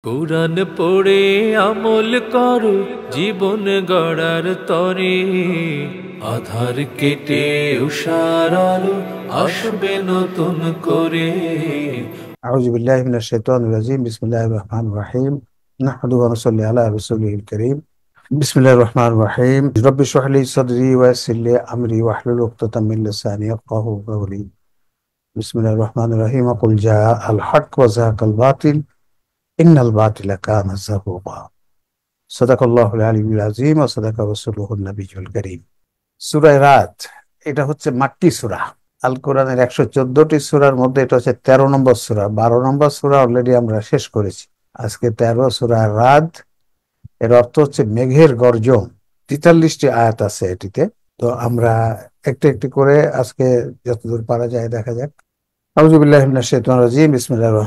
কুরআন পড়ে আমল করো জীবন গড়ার তরে, আধার কেটে উষার আলো আসবে নতুন করে। أعوذ بالله من الشيطان الرجيم بسم الله الرحمن الرحيم نحمده ونصلي على رسوله الكريم بسم الله الرحمن الرحيم رب اشرح لي صدري ويسر لي أمري واحلل عقدة من لساني يفقهوا قولي بسم الله الرحمن الرحيم قل جاء الحق وزهق الباطل إن الباطل كان زهوقا صدق الله العلي العظيم وصدق رسوله النبي الكريم সূরা রাত এটা হচ্ছে মাক্কি সূরা। আল কোরআনের 114টি সূরার মধ্যে এটা হচ্ছে 13 নম্বর সূরা। 12 নম্বর সূরা অলরেডি আমরা শেষ করেছি। আজকে 13 সূরা রাত, এর অর্থ হচ্ছে মেঘের গর্জন। 43টি আয়াত আছে এটিতে। তো আমরা একটু একটু করে আজকে যতদূর পারা যায় দেখা যাক। আউযু বিল্লাহি মিনাশ শাইতানির রাজিম বিসমিল্লাহির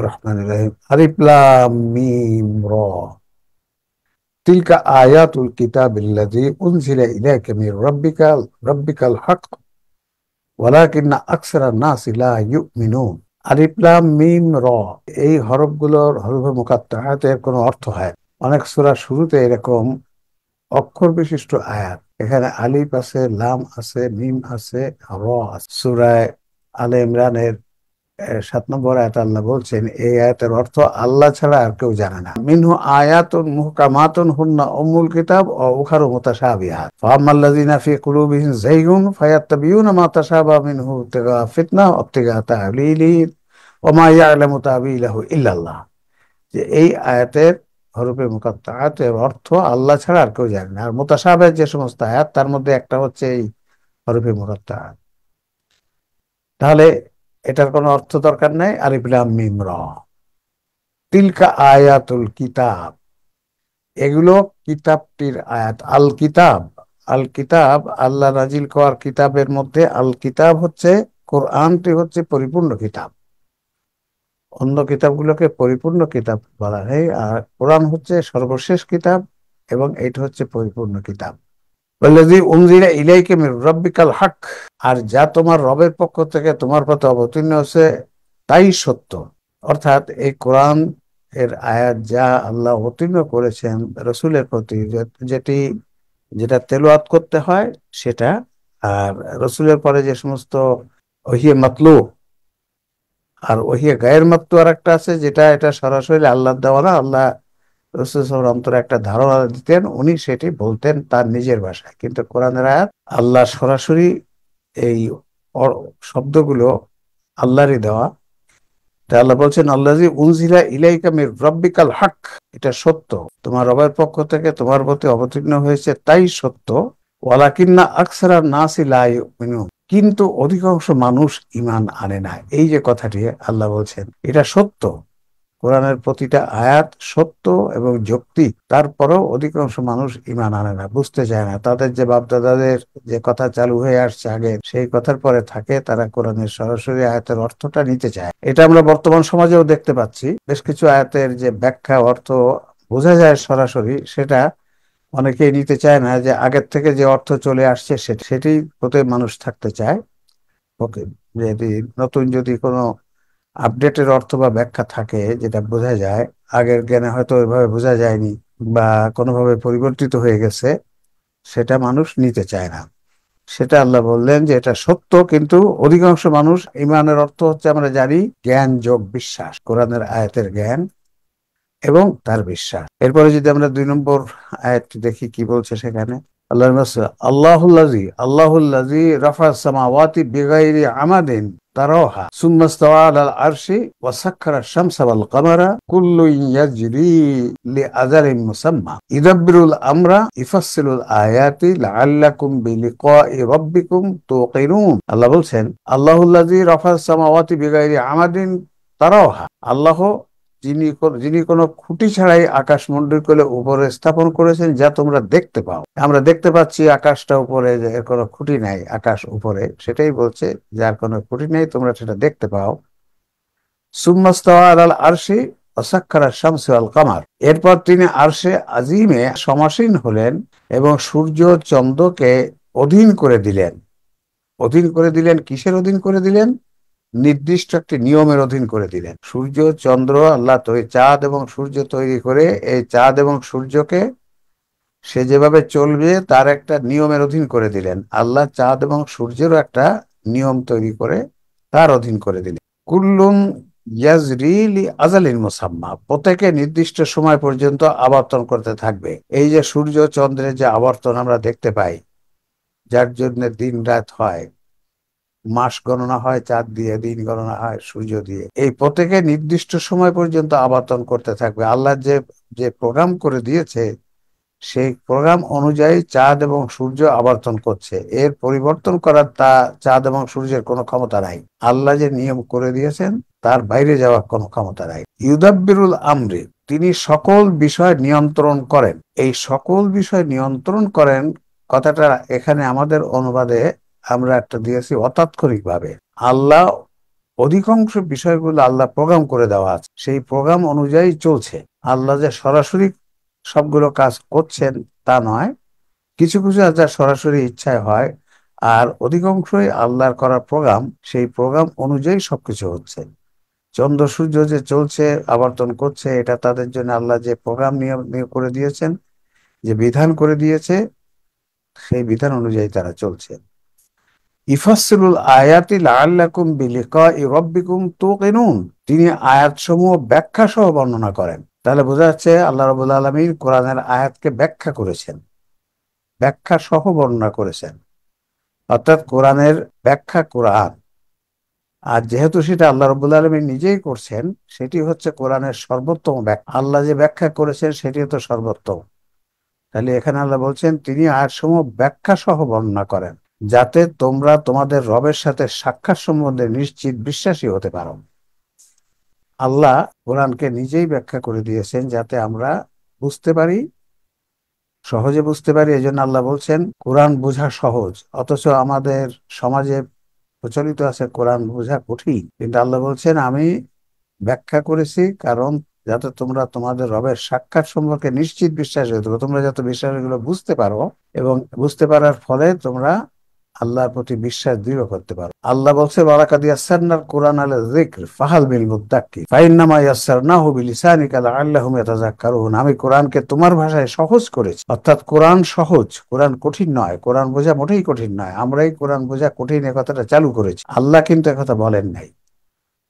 রহমানির রহিম আলিফ লাম মিম র তিলকা আয়াতুল কিতাবিল্লাযী উনজিলা ইলাইকা মির রাব্বিকাল হক ওয়ালাকিন্না আকসারান নাসি লা ইউমিনুন। আলিফ লাম মিম র, এই হরফগুলোর হরফে মুকাত্তাআতের কোনো অর্থ হয়। অনেক সূরার শুরুতে এরকম অক্ষর বিশিষ্ট আয়াত, এখানে আলিফ আছে, লাম আছে, মিম আছে, র আছে। সূরা আলে ইমরানের 7 নম্বর আয়াত আল্লাহ বলছেন এই আয়াতের অর্থ আল্লাহ ছাড়া আর কেউ জানে না। মিনহু আয়াতুন মুহকামাতুন হুন্না উম্মুল কিতাব ওয়া উখারু মুতাশাবিহাত ফাআম্মাল্লাযিনা ফি কুলুবিহিম যায়গুন ফায়াত্তাবিউনা মা তাশাবাহা মিনহু ইবতিগা ফিতনা ওয়া ইবতিগা তা'ওয়িলিহি ওয়া মা ইয়া'লামু তা'ওয়িলাহু ইল্লাল্লাহ। যে এই আয়াতের হরফে মুকাত্তাআতের অর্থ আল্লাহ ছাড়া আর কেউ জানে না। আর মুতাশাবিহ যে সমস্ত আয়াত তার মধ্যে একটা হচ্ছে এই হরফে মুকাত্তাআত। তাহলে এটার কোনো অর্থ দরকার নাই। আলিফ লাম মিম র, তিলকা আয়াতুল কিতাব, এগুলো কিতাবটির আয়াত। আল কিতাব, আল কিতাব আল্লাহ নাজিল করার কিতাবের মধ্যে আল কিতাব হচ্ছে কোরআনটি হচ্ছে পরিপূর্ণ কিতাব। অন্য কিতাবগুলোকে পরিপূর্ণ কিতাব বলা হয়, আর কোরআন হচ্ছে সর্বশেষ কিতাব এবং এইটা হচ্ছে পরিপূর্ণ কিতাব। ওয়াল্লাযী উনজিলা ইলাইকা মির রাব্বিকাল হক, আর যা তোমার রবের পক্ষ থেকে তোমার প্রতি অবতীর্ণ হয়েছে তাই সত্য। অর্থাৎ এই কোরআন এর আয়াত যা আল্লাহ অবতীর্ণ করেছেন রসুলের প্রতি, যেটা তেলাওয়াত করতে হয় সেটা, আর রসুলের পরে যে সমস্ত ওহিয়ে মাতলু আর ওহিয়ে গায়ের মাতলু আর একটা আছে, যেটা এটা সরাসরি আল্লাহ দেওয়া না, আল্লাহ রসুল অন্তরে একটা ধারণা দিতেন, উনি সেটি বলতেন তার নিজের ভাষায়। কিন্তু কোরআনের আয়াত আল্লাহ সরাসরি এই শব্দগুলো আল্লাহরই দেওয়া। তাই আল্লাহ বলছেন আল্লাযী উনজিলা ইলাইকা মির রাব্বিকাল হক, এটা সত্য, তোমার রবের পক্ষ থেকে তোমার প্রতি অবতীর্ণ হয়েছে তাই সত্য। ওয়ালাকিন্না আকসারান নাসি লা ইউমিনুন, কিন্তু অধিকাংশ মানুষ ঈমান আনে না। এই যে কথাটি আল্লাহ বলছেন এটা সত্য, কোরআনের প্রতিটা আয়াত সত্য এবং যৌক্তিক, তারপরেও অধিকাংশ মানুষ ঈমান আনে না, বুঝতে চায় না। তাদের যে বাপদাদাদের যে কথা চালু হয়ে আসছে আগে, সেই কথার পরে থাকে, তারা কোরআনের সরাসরি আয়াতের অর্থটা নিতে চায়। এটা আমরা বর্তমান সমাজেও দেখতে পাচ্ছি। বেশ কিছু আয়াতের যে ব্যাখ্যা অর্থ বোঝা যায় সরাসরি, সেটা অনেকেই নিতে চায় না। যে আগের থেকে যে অর্থ চলে আসছে সেটি হতে মানুষ থাকতে চায়। ওকে, যদি নতুন যদি কোনো আপডেটের অর্থ বা ব্যাখ্যা থাকে যেটা বোঝা যায়, আগের জ্ঞানে হয়তো ওইভাবে বোঝা যায়নি বা কোনোভাবে পরিবর্তিত হয়ে গেছে, সেটা মানুষ নিতে চায় না। সেটা আল্লাহ বললেন যে এটা সত্য, কিন্তু অধিকাংশ মানুষ, ঈমানের অর্থ হচ্ছে আমরা জানি জ্ঞান যোগ বিশ্বাস, কোরআনের আয়াতের জ্ঞান এবং তার বিশ্বাস। এরপরে যদি আমরা 2 নম্বর আয়াতটি দেখি কি বলছে সেখানে, আল্লাহুল্লাযী রাফা'আস সামাওয়াতি বিগাইরি আমাদিন তারাওহা সুম্মা ইসতাওয়া আলাল আরশি ওয়া সাখখারা আশ-শামসা ওয়াল কামারা কুল্লুন ইয়াজরি লিআজালিন মুসাম্মা ইউদাব্বিরুল আমরা ইউফাসসিলুল আয়াতি লাআল্লাকুম বিলিকাই রাব্বিকুম তুকিনুন। আল্লাহ বলছেন আল্লাহুল্লাযী রাফা'আস সামাওয়াতি বিগাইরি আমাদিন তারাওহা, আল্লাহ যিনি কোনো খুঁটি ছাড়াই আকাশমণ্ডলকে উপরে স্থাপন করেছেন যা তোমরা দেখতে পাও। আমরা দেখতে পাচ্ছি আকাশটা উপরে, যে এর কোনো খুঁটি নাই, আকাশ উপরে, সেটাই বলছে যার কোনো খুঁটি নেই তোমরা সেটা দেখতে পাও। সুম্মা ইসতাওয়া আলাল আরশি ওয়া সাখখারা আশ-শামসা ওয়াল কামার, এরপর তিনি আরশে আজিমে সমাসীন হলেন এবং সূর্য চন্দ্রকে অধীন করে দিলেন। অধীন করে দিলেন, কিসের অধীন করে দিলেন? নির্দিষ্ট একটি নিয়মের অধীন করে দিলেন। সূর্য চন্দ্র আল্লাহ চাঁদ এবং সূর্য তৈরি করে এই চাঁদ এবং সূর্যকে সে যেভাবে চলবে তার একটা নিয়মের অধীন করে দিলেন। আল্লাহ চাঁদ এবং সূর্যেরও একটা নিয়ম তৈরি করে তার অধীন করে দিলেন। কুল্লুন ইয়াজরি লি আজালিন মুসাম্মা, প্রত্যেকে নির্দিষ্ট সময় পর্যন্ত আবর্তন করতে থাকবে। এই যে সূর্য চন্দ্রের যে আবর্তন আমরা দেখতে পাই, যার জন্য দিন রাত হয়, মাস গণনা হয় চাঁদ দিয়ে, দিন গণনা হয় সূর্য দিয়ে, এই প্রত্যেকে নির্দিষ্ট সময় পর্যন্ত আবর্তন করতে থাকবে। আল্লাহ যে যে প্রোগ্রাম করে দিয়েছে সেই প্রোগ্রাম অনুযায়ী চাঁদ এবং সূর্য আবর্তন করছে। এর পরিবর্তন করার চাঁদ এবং সূর্যের কোনো ক্ষমতা নাই। আল্লাহ যে নিয়ম করে দিয়েছেন তার বাইরে যাওয়ার কোনো ক্ষমতা নাই। ইউদাব্বিরুল আমরি, তিনি সকল বিষয় নিয়ন্ত্রণ করেন। এই সকল বিষয় নিয়ন্ত্রণ করেন কথাটা এখানে আমাদের অনুবাদে আমরা একটা দিয়েছি অতাৎক্ষণিক ভাবে। আল্লাহ অধিকাংশ বিষয়গুলো আল্লাহ প্রোগ্রাম করে দেওয়া আছে, সেই প্রোগ্রাম অনুযায়ী চলছে। আল্লাহ যে সরাসরি সবগুলো কাজ করছেন তা নয়, কিছু কিছু যা সরাসরি ইচ্ছায় হয়, আর অধিকাংশই আল্লাহর করা প্রোগ্রাম, সেই প্রোগ্রাম অনুযায়ী সবকিছু হচ্ছে। চন্দ্র সূর্য যে চলছে আবর্তন করছে, এটা তাদের জন্য আল্লাহ যে প্রোগ্রাম নিয়ম করে দিয়েছেন, যে বিধান করে দিয়েছে, সেই বিধান অনুযায়ী তারা চলছে। ইফাসসিলুল আয়াতি লাআল্লাকুম বিলিকাই রাব্বিকুম তুকিনুন, তিনি আয়াতসমূহ ব্যাখ্যা সহ বর্ণনা করেন। তাহলে বোঝা যাচ্ছে আল্লাহ রাব্বুল আলামিন কোরআনের আয়াতকে ব্যাখ্যা করেছেন, ব্যাখ্যা সহ বর্ণনা করেছেন। অর্থাৎ কোরআনের ব্যাখ্যা কোরআন, আর যেহেতু সেটা আল্লাহ রাব্বুল আলামিন নিজেই করছেন, সেটি হচ্ছে কোরআনের সর্বোত্তম ব্যাখ্যা। আল্লাহ যে ব্যাখ্যা করেছেন সেটি তো সর্বোত্তম। তাহলে এখানে আল্লাহ বলছেন তিনি আয়াতসমূহ ব্যাখ্যা সহ বর্ণনা করেন, যাতে তোমরা তোমাদের রবের সাথে সাক্ষাৎ সম্বন্ধে নিশ্চিত বিশ্বাসী হতে পারো। আল্লাহ কোরআনকে নিজেই ব্যাখ্যা করে দিয়েছেন যাতে আমরা বুঝতে পারি, সহজে বুঝতে পারি। এই জন্য আল্লাহ বলছেন কোরআন বোঝা সহজ, অথচ আমাদের সমাজে প্রচলিত আছে কোরআন বোঝা কঠিন। কিন্তু আল্লাহ বলছেন আমি ব্যাখ্যা করেছি কারণ যাতে তোমরা তোমাদের রবের সাক্ষাৎ সম্পর্কে নিশ্চিত বিশ্বাস হতে পারো, তোমরা যাতে বিষয়গুলো বুঝতে পারো এবং বুঝতে পারার ফলে তোমরা আল্লাহর প্রতি বিশ্বাস দৃঢ় করতে পারো। আল্লাহ বলছে ওয়ালাকাদ ইয়াসসারনাল কুরআন আলা যিকর ফাহাল মিন মুদ্দাক্কির ফাইন্নামা ইয়াসসারনাহু বিলিসানিকা লাআল্লাহুম ইয়াতাযাক্কারুন, আমি কোরআনকে তোমার ভাষায় সহজ করেছি। অর্থাৎ কোরআন সহজ, কোরআন কঠিন নয়, কোরআন বোঝা মোটেই কঠিন নয়। আমরাই কোরআন বোঝা কঠিন এ কথাটা চালু করেছি, আল্লাহ কিন্তু একথা বলেন নাই।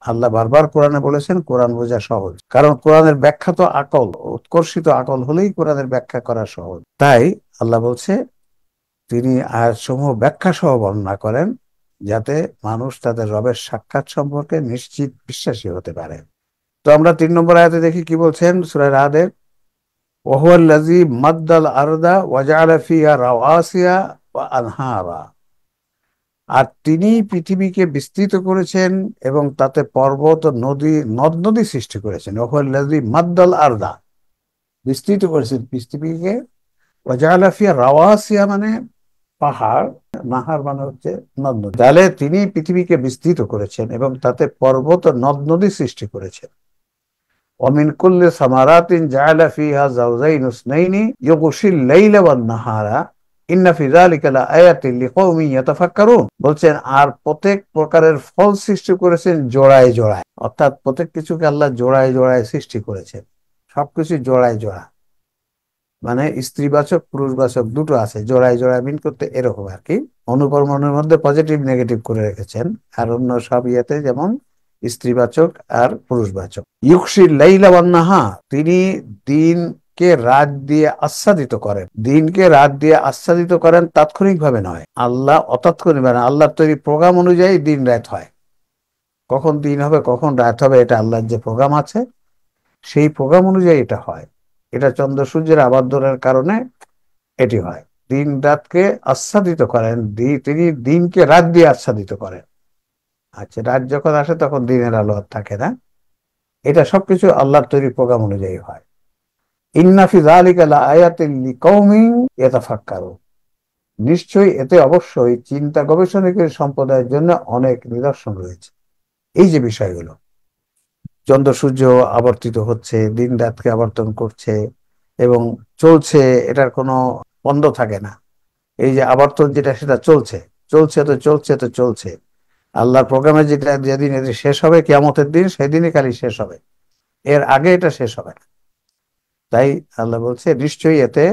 আল্লাহ বারবার কোরআনে বলেছেন কোরআন বোঝা সহজ, কারণ কোরআনের ব্যাখ্যা তো আকল, উৎকর্ষিত আকল হলেই কোরআনের ব্যাখ্যা করা সহজ। তাই আল্লাহ বলছে তিনি আয়াতসমূহ ব্যাখ্যা সহ বর্ণনা করেন যাতে মানুষ তাদের রবের সাক্ষাৎ সম্পর্কে নিশ্চিত বিশ্বাসী হতে পারে। তো আমরা 3 নম্বর আয়াতে দেখি কি বলছেন সূরা রাদের, ওয়াহুয়াল্লাযী মাদ্দাল আরদা ওয়া জাআলা ফিহা রাওয়াসিয়া ওয়া আনহারা, আর তিনি পৃথিবীকে বিস্তৃত করেছেন এবং তাতে পর্বত ও নদী নদ নদী সৃষ্টি করেছেন। ওয়াহুয়াল্লাযী মাদ্দাল আরদা, বিস্তৃত করেছেন পৃথিবীকে, ওয়া জাআলা ফিহা রাওয়াসিয়া মানে পাহাড়, নাহার মানে হচ্ছে নদ নদী। তাহলে তিনি পৃথিবীকে বিস্তৃত করেছেন এবং তাতে পর্বত ও নদ নদী সৃষ্টি করেছেন। ওয়ামিন কুল্লি সামারাতিন জাআলা ফিহা যাওজাইন ইসনাইনি ইউগশিল লাইলা ওয়ান নাহারা ইন্না ফি যালিকা লাআয়াতিন লিকাওমিন ইয়াতাফাক্কারুন, বলছেন আর প্রত্যেক প্রকারের ফল সৃষ্টি করেছেন জোড়ায় জোড়ায়। অর্থাৎ প্রত্যেক কিছুকে আল্লাহ জোড়ায় জোড়ায় সৃষ্টি করেছেন, সবকিছু জোড়ায় জোড়া, মানে স্ত্রীবাচক পুরুষবাচক দুটো আছে, জোড়ায় জোড়ায় মিন করতে এরকম আর কি। অনুপরমাণুর মধ্যে পজিটিভ নেগেটিভ করে রেখেছেন, আর অন্য সব ইয়েতে যেমন স্ত্রীবাচক আর পুরুষবাচক। ইউকশির লাইলা ওয়ান নাহার, তিনি দিনকে রাত দিয়ে আচ্ছাদিত করেন, দিনকে রাত দিয়ে আচ্ছাদিত করেন তাৎক্ষণিক ভাবে নয়, আল্লাহ অতাৎক্ষণিক ভাবে, আল্লাহর তৈরি প্রোগ্রাম অনুযায়ী দিন রাত হয়। কখন দিন হবে কখন রাত হবে এটা আল্লাহর যে প্রোগ্রাম আছে সেই প্রোগ্রাম অনুযায়ী এটা হয়। এটা চন্দ্র সূর্যের আবর্তনের কারণে এটি হয়। দিন রাতকে আচ্ছাদিত করেন, তিনি দিনকে রাত দিয়ে আচ্ছাদিত করেন। আচ্ছা, রাত যখন আসে তখন দিনের আলো আর থাকে না। এটা সবকিছু আল্লাহর তৈরি প্রোগ্রাম অনুযায়ী হয়। ইন্না ফি যালিকা লাআয়াতিন লিকাওমিন ইয়াতাফাক্কারুন, নিশ্চয়ই এতে অবশ্যই চিন্তা গবেষণাকারী সম্প্রদায়ের জন্য অনেক নিদর্শন রয়েছে। এই যে বিষয়গুলো, চন্দ্র সূর্য আবর্তিত হচ্ছে, দিন রাতকে আবর্তন করছে এবং চলছে, এটার কোনো বন্ধ থাকে না। এই যে আবর্তন যেটা সেটা চলছে চলছে তো চলছে তো চলছে, আল্লাহর প্রোগ্রামে যেটা যেদিন এটি শেষ হবে, কিয়ামতের দিন, সেদিনই খালি শেষ হবে, এর আগে এটা শেষ হবে না। তাই আল্লাহ বলছে নিশ্চয়ই এতে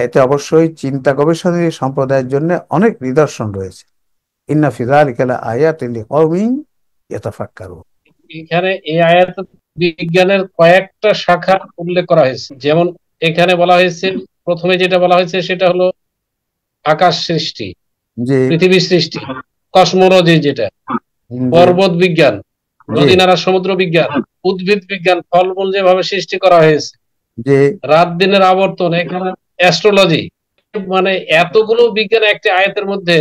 এতে অবশ্যই চিন্তা গবেষণাকারী সম্প্রদায়ের জন্য অনেক নিদর্শন রয়েছে। ইন্না ফি যালিকা লাআয়াতিন লিকাওমিন ইয়াতাফাক্কারুন। এখানে এই আয়াতে বিজ্ঞানের কয়েকটা শাখা উল্লেখ করা হয়েছে। যেমন এখানে বলা হয়েছে, প্রথমে যেটা বলা হয়েছে সেটা হলো আকাশ সৃষ্টি, জি পৃথিবী সৃষ্টি, কসমোলজি যেটা, জি পর্বত বিজ্ঞান, জি নদী নালা সমুদ্র বিজ্ঞান, উদ্ভিদ বিজ্ঞান, ফলমূল যেভাবে সৃষ্টি করা হয়েছে, জি রাত দিনের আবর্তন, এখানে অ্যাস্ট্রোলজি, মানে এতগুলো বিজ্ঞান একটি আয়াতের মধ্যে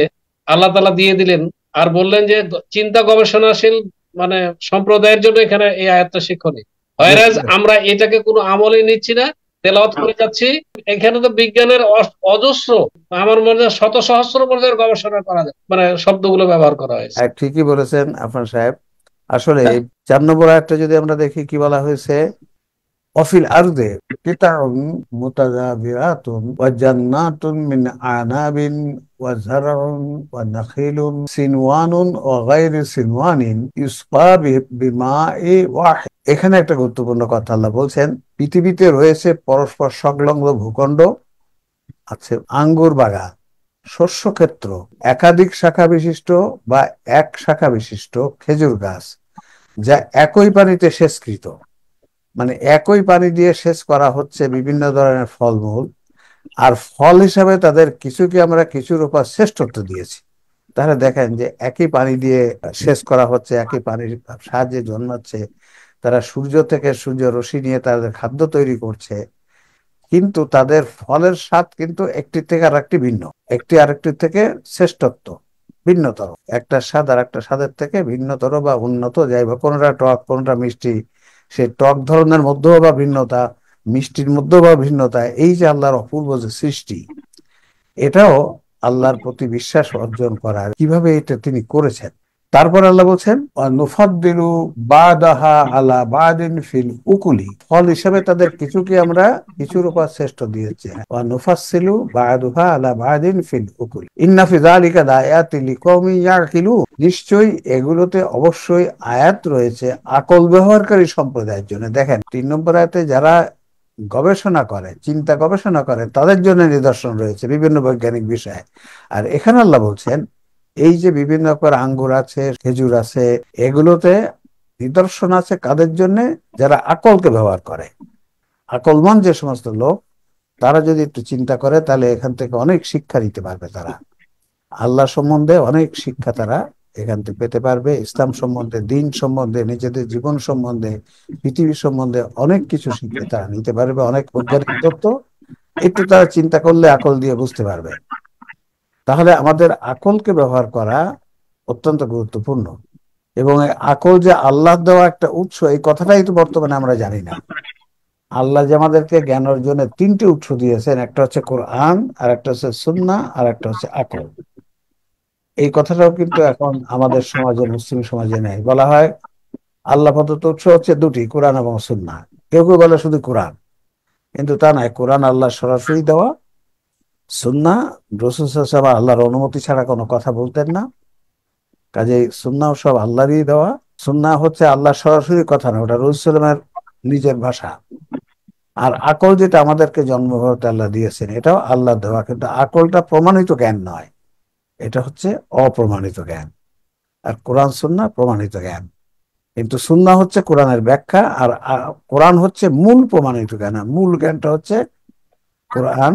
আল্লাহ তাআলা দিয়ে দিলেন। আর বললেন যে চিন্তা গবেষণাশীল মানে সম্প্রদায়ের জন্য এখানে এই আয়াতটা শিক্ষণীয়। হয়রাজ আমরা এটাকে কোনো আমলই নিচ্ছি না, তেলাওয়াত করে যাচ্ছি। এখানে তো বিজ্ঞানের অজস্র, আমার মনে হয় শত সহস্র পর্যায়ের গবেষণা করা যায়, মানে শব্দগুলো ব্যবহার করা হয়েছে। ঠিকই বলেছেন আপনার সাহেব। আসলে এই 4 নম্বর আয়াতটা যদি আমরা দেখি, কি বলা হয়েছে, অফিল আরদে কিতাউন মুতাজাবিরাতুন ওয়া জান্নাতুন মিন আনাবিন ওয়া যারউন ওয়া নাখিলুন সিনওয়ানুন ওয়া গায়রু সিনওয়ানিন ইউসকা বিমাই ওয়াহিদ। এখানে একটা গুরুত্বপূর্ণ কথা আল্লাহ বলছেন, পৃথিবীতে রয়েছে পরস্পর সংলগ্ন ভূখণ্ড, আছে আঙ্গুর বাগান, শস্যক্ষেত্র, একাধিক শাখা বিশিষ্ট বা এক শাখা বিশিষ্ট খেজুর গাছ, যা একই পানিতে সেচকৃত। মানে একই পানি দিয়ে সেচ করা হচ্ছে বিভিন্ন ধরনের ফলমূল, আর ফল হিসাবে তাদের কিছুকে আমরা কিছুর উপর শ্রেষ্ঠত্ব দিয়েছি। তাহলে দেখেন যে একই পানি দিয়ে সেচ করা হচ্ছে, একই পানির সাহায্যে জন্মাচ্ছে, তারা সূর্য থেকে সূর্য রশ্মি নিয়ে তাদের খাদ্য তৈরি করছে, কিন্তু তাদের ফলের স্বাদ কিন্তু একটি থেকে আর একটি ভিন্ন, একটি আরেকটির থেকে শ্রেষ্ঠত্ব ভিন্নতর, একটা স্বাদ আর একটা স্বাদের থেকে ভিন্নতর বা উন্নত, যাই হোক, কোনোটা টক কোনোটা মিষ্টি, সে টক ধরনের মধ্যেও বা ভিন্নতা, মিষ্টির মধ্যেও বা ভিন্নতা। এই যে আল্লাহর অপূর্ব যে সৃষ্টি, এটাও আল্লাহর প্রতি বিশ্বাস অর্জন করা, কিভাবে এটা তিনি করেছেন। তারপর আল্লাহ বলছেন নুফাদ্দিলু বাদাহা আলা বাদিন ফিল উকুলি, ফল হিসেবে তাদের কিছুকে আমরা কিছুর উপর শ্রেষ্ঠ দিয়েছি। ওয়া নুফাসসিলু বাদুহা আলা বাদিন ফিল উকুলি ইন্না ফি যালিকা লাআয়াতিন লিকাওমিন ইয়াকিলুন। নিশ্চয়ই এগুলোতে অবশ্যই আয়াত রয়েছে আকল ব্যবহারকারী সম্প্রদায়ের জন্য। দেখেন 3 নম্বর আয়াতে যারা গবেষণা করে, চিন্তা গবেষণা করে, তাদের জন্য নিদর্শন রয়েছে বিভিন্ন বৈজ্ঞানিক বিষয়ে। আর এখানে আল্লাহ বলছেন এই যে বিভিন্ন প্রকার আঙ্গুর আছে, খেজুর আছে, এগুলোতে নিদর্শন আছে কাদের জন্য? যারা আকলকে ব্যবহার করে। আকলমান যে সমস্ত লোক, তারা যদি একটু চিন্তা করে, তাহলে এখান থেকে অনেক শিক্ষা নিতে পারবে। তারা আল্লাহ সম্বন্ধে অনেক শিক্ষা তারা এখান থেকে পেতে পারবে, ইসলাম সম্বন্ধে, দিন সম্বন্ধে, নিজেদের জীবন সম্বন্ধে, পৃথিবী সম্বন্ধে অনেক কিছু শিখে তারা নিতে পারবে, অনেক বৈজ্ঞানিক তত্ত্ব একটু তারা চিন্তা করলে আকল দিয়ে বুঝতে পারবে। তাহলে আমাদের আকলকে ব্যবহার করা অত্যন্ত গুরুত্বপূর্ণ। এবং এই আকল যে আল্লাহ দেওয়া একটা উৎস, এই কথাটাই তো বর্তমানে আমরা জানি না। আল্লাহ যে আমাদেরকে জ্ঞান অর্জনের 3টে উৎস দিয়েছেন, একটা হচ্ছে কোরআন, আর একটা হচ্ছে সুন্নাহ, আর একটা হচ্ছে আকল। এই কথাটাও কিন্তু এখন আমাদের সমাজে, মুসলিম সমাজে নেই। বলা হয় আল্লাহ প্রদত্ত উৎস হচ্ছে 2টি, কোরআন এবং সুন্নাহ। কেউ কেউ বলে শুধু কোরআন, কিন্তু তা নয়। কোরআন আল্লাহ সরাসরি দেওয়া, সুন্নাহ রাসূল সাল্লাল্লাহু আলাইহি ওয়াসাল্লাম আল্লাহর অনুমতি ছাড়া কোনো কথা বলতেন না, কাজেই সুন্নাহ সব আল্লাহরই দেওয়া। সুন্নাহ হচ্ছে আল্লাহ সরাসরি কথা না, ওটা রাসূল সাল্লাল্লাহু আলাইহি ওয়াসাল্লামের নিজের ভাষা। আর আকল যেটা আমাদেরকে জন্মগত আল্লাহ দিয়েছেন, এটাও আল্লাহ দেওয়া, কিন্তু আকলটা প্রমাণিত জ্ঞান নয়, এটা হচ্ছে অপ্রমাণিত জ্ঞান। আর কোরআন সুন্নাহ প্রমাণিত জ্ঞান। কিন্তু সুন্নাহ হচ্ছে কোরআনের ব্যাখ্যা, আর কোরআন হচ্ছে মূল প্রমাণিত জ্ঞান। আর মূল জ্ঞানটা হচ্ছে কোরআন,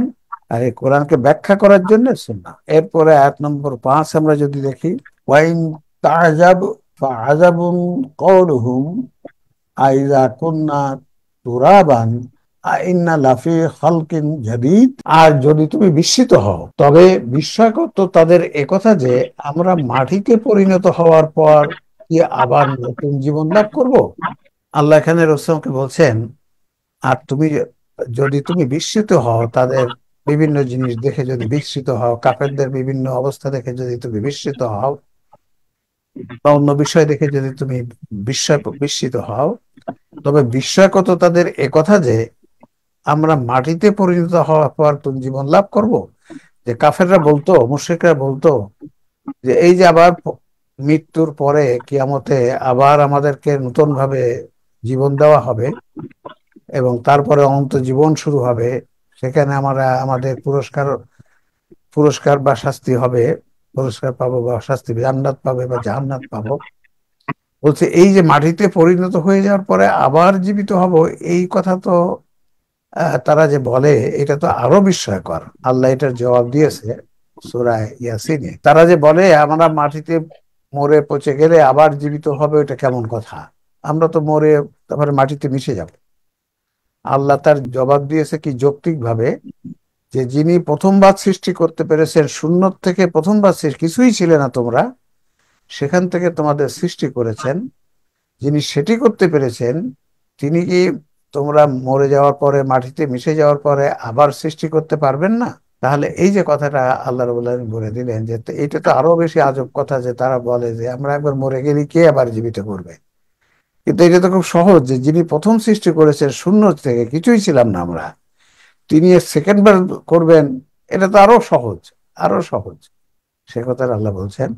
আর এই কোরআনকে ব্যাখ্যা করার জন্য সুন্নাহ। এরপরে আয়াত নম্বর 5 আমরা যদি দেখি, ওয়াইন তাজাব ফাআজাবুন কওলুহুম আইযা কুন্না তুরাবান আইন্না লাফি খালকিন জাদীদ। আর যদি তুমি বিস্মিত হও, তবে বিস্ময়কর তাদের একথা যে আমরা মাটিতে পরিণত হওয়ার পর কি আবার নতুন জীবন লাভ করব। আল্লাহ এখানে রাসূলকে বলছেন, আর তুমি যদি তুমি বিস্মিত হও, তাদের বিভিন্ন জিনিস দেখে যদি বিস্মিত হও, কাফেরদের বিভিন্ন অবস্থা দেখে যদি তুমি বিস্মিত হও, বা অন্য বিষয় দেখে যদি তুমি বিস্মিত হও, তবে বিস্ময়কর তাদের একথা যে আমরা মাটিতে পরিণত হওয়ার পর নতুন জীবন লাভ করব। যে কাফেররা বলতো, মুশরিকরা বলতো যে এই যে আবার মৃত্যুর পরে কিয়ামতে আবার আমাদেরকে নতুন ভাবে জীবন দেওয়া হবে এবং তারপরে অনন্ত জীবন শুরু হবে। সেখানে আমরা আমাদের পুরস্কার পুরস্কার বা শাস্তি হবে, পুরস্কার পাবো বা শাস্তি, জান্নাত পাবে বা জাহান্নাত পাবো। বলছে এই যে মাটিতে পরিণত হয়ে যাওয়ার পরে আবার জীবিত হব, এই কথা তো তারা যে বলে এটা তো আরো বিস্ময়কর। আল্লাহ এটার জবাব দিয়েছে সূরা ইয়াসিনে। তারা যে বলে আমরা মাটিতে মরে পচে গেলে আবার জীবিত হবে, এটা কেমন কথা? আমরা তো মরে তারপরে মাটিতে মিশে যাব। আল্লাহ তার জবাব দিয়েছে কি যৌক্তিক ভাবে, যে যিনি প্রথমবার সৃষ্টি করতে পেরেছেন শূন্য থেকে, প্রথমবার কিছুই ছিলে না তোমরা, সেখান থেকে তোমাদের সৃষ্টি করেছেন, যিনি সেটি করতে পেরেছেন তিনি কি তোমরা মরে যাওয়ার পরে মাটিতে মিশে যাওয়ার পরে আবার সৃষ্টি করতে পারবেন না? তাহলে এই যে কথাটা আল্লাহ রাব্বুল আলামিন বলে দিলেন, যে এটা তো আরো বেশি আজব কথা, যে তারা বলে যে আমরা একবার মরে গেলে কে আবার জীবিত করবে। কিন্তু এটা তো খুব সহজ, যে যিনি প্রথম সৃষ্টি করেছেন শূন্য থেকে, কিছুই ছিলাম না আমরা, তিনি সেকেন্ড বার করবেন, এটা তো আরো সহজ, আরো সহজ। সে কথা আল্লাহ বলছেন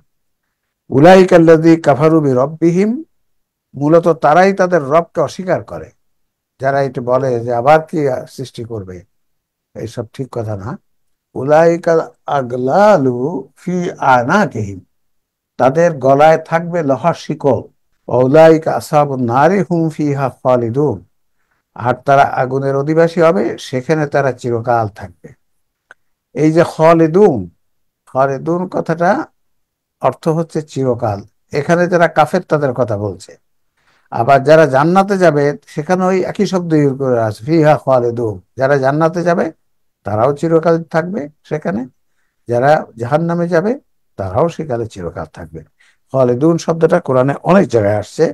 উলাইকাল্লাযী কাফারু বিরাব্বিহিম, মূলত তারাই তাদের রবকে অস্বীকার করে, যারা এটা বলে যে আবার কি সৃষ্টি করবে। এইসব ঠিক কথা না। উলাইকাল আগলালু ফি আনাকিহিম, তাদের গলায় থাকবে লোহার শিকল। উলাইকা আসহাবুন নারি হুম ফিহা খালিদুন, আর তারা আগুনের অধিবাসী হবে, সেখানে তারা চিরকাল থাকবে। এই যে খালিদুন, খালিদুন কথাটা অর্থ হচ্ছে চিরকাল। এখানে যারা কাফের তাদের কথা বলছে। আবার যারা জান্নাতে যাবে সেখানে ওই একই শব্দ ইউজ করে আছে, ফিহা খালিদুন। যারা জান্নাতে যাবে তারাও চিরকাল থাকবে সেখানে, যারা জাহান্নামে যাবে তারাও সেখানে চিরকাল থাকবে। খালিদুন শব্দটা কোরআনে অনেক জায়গায় আসছে,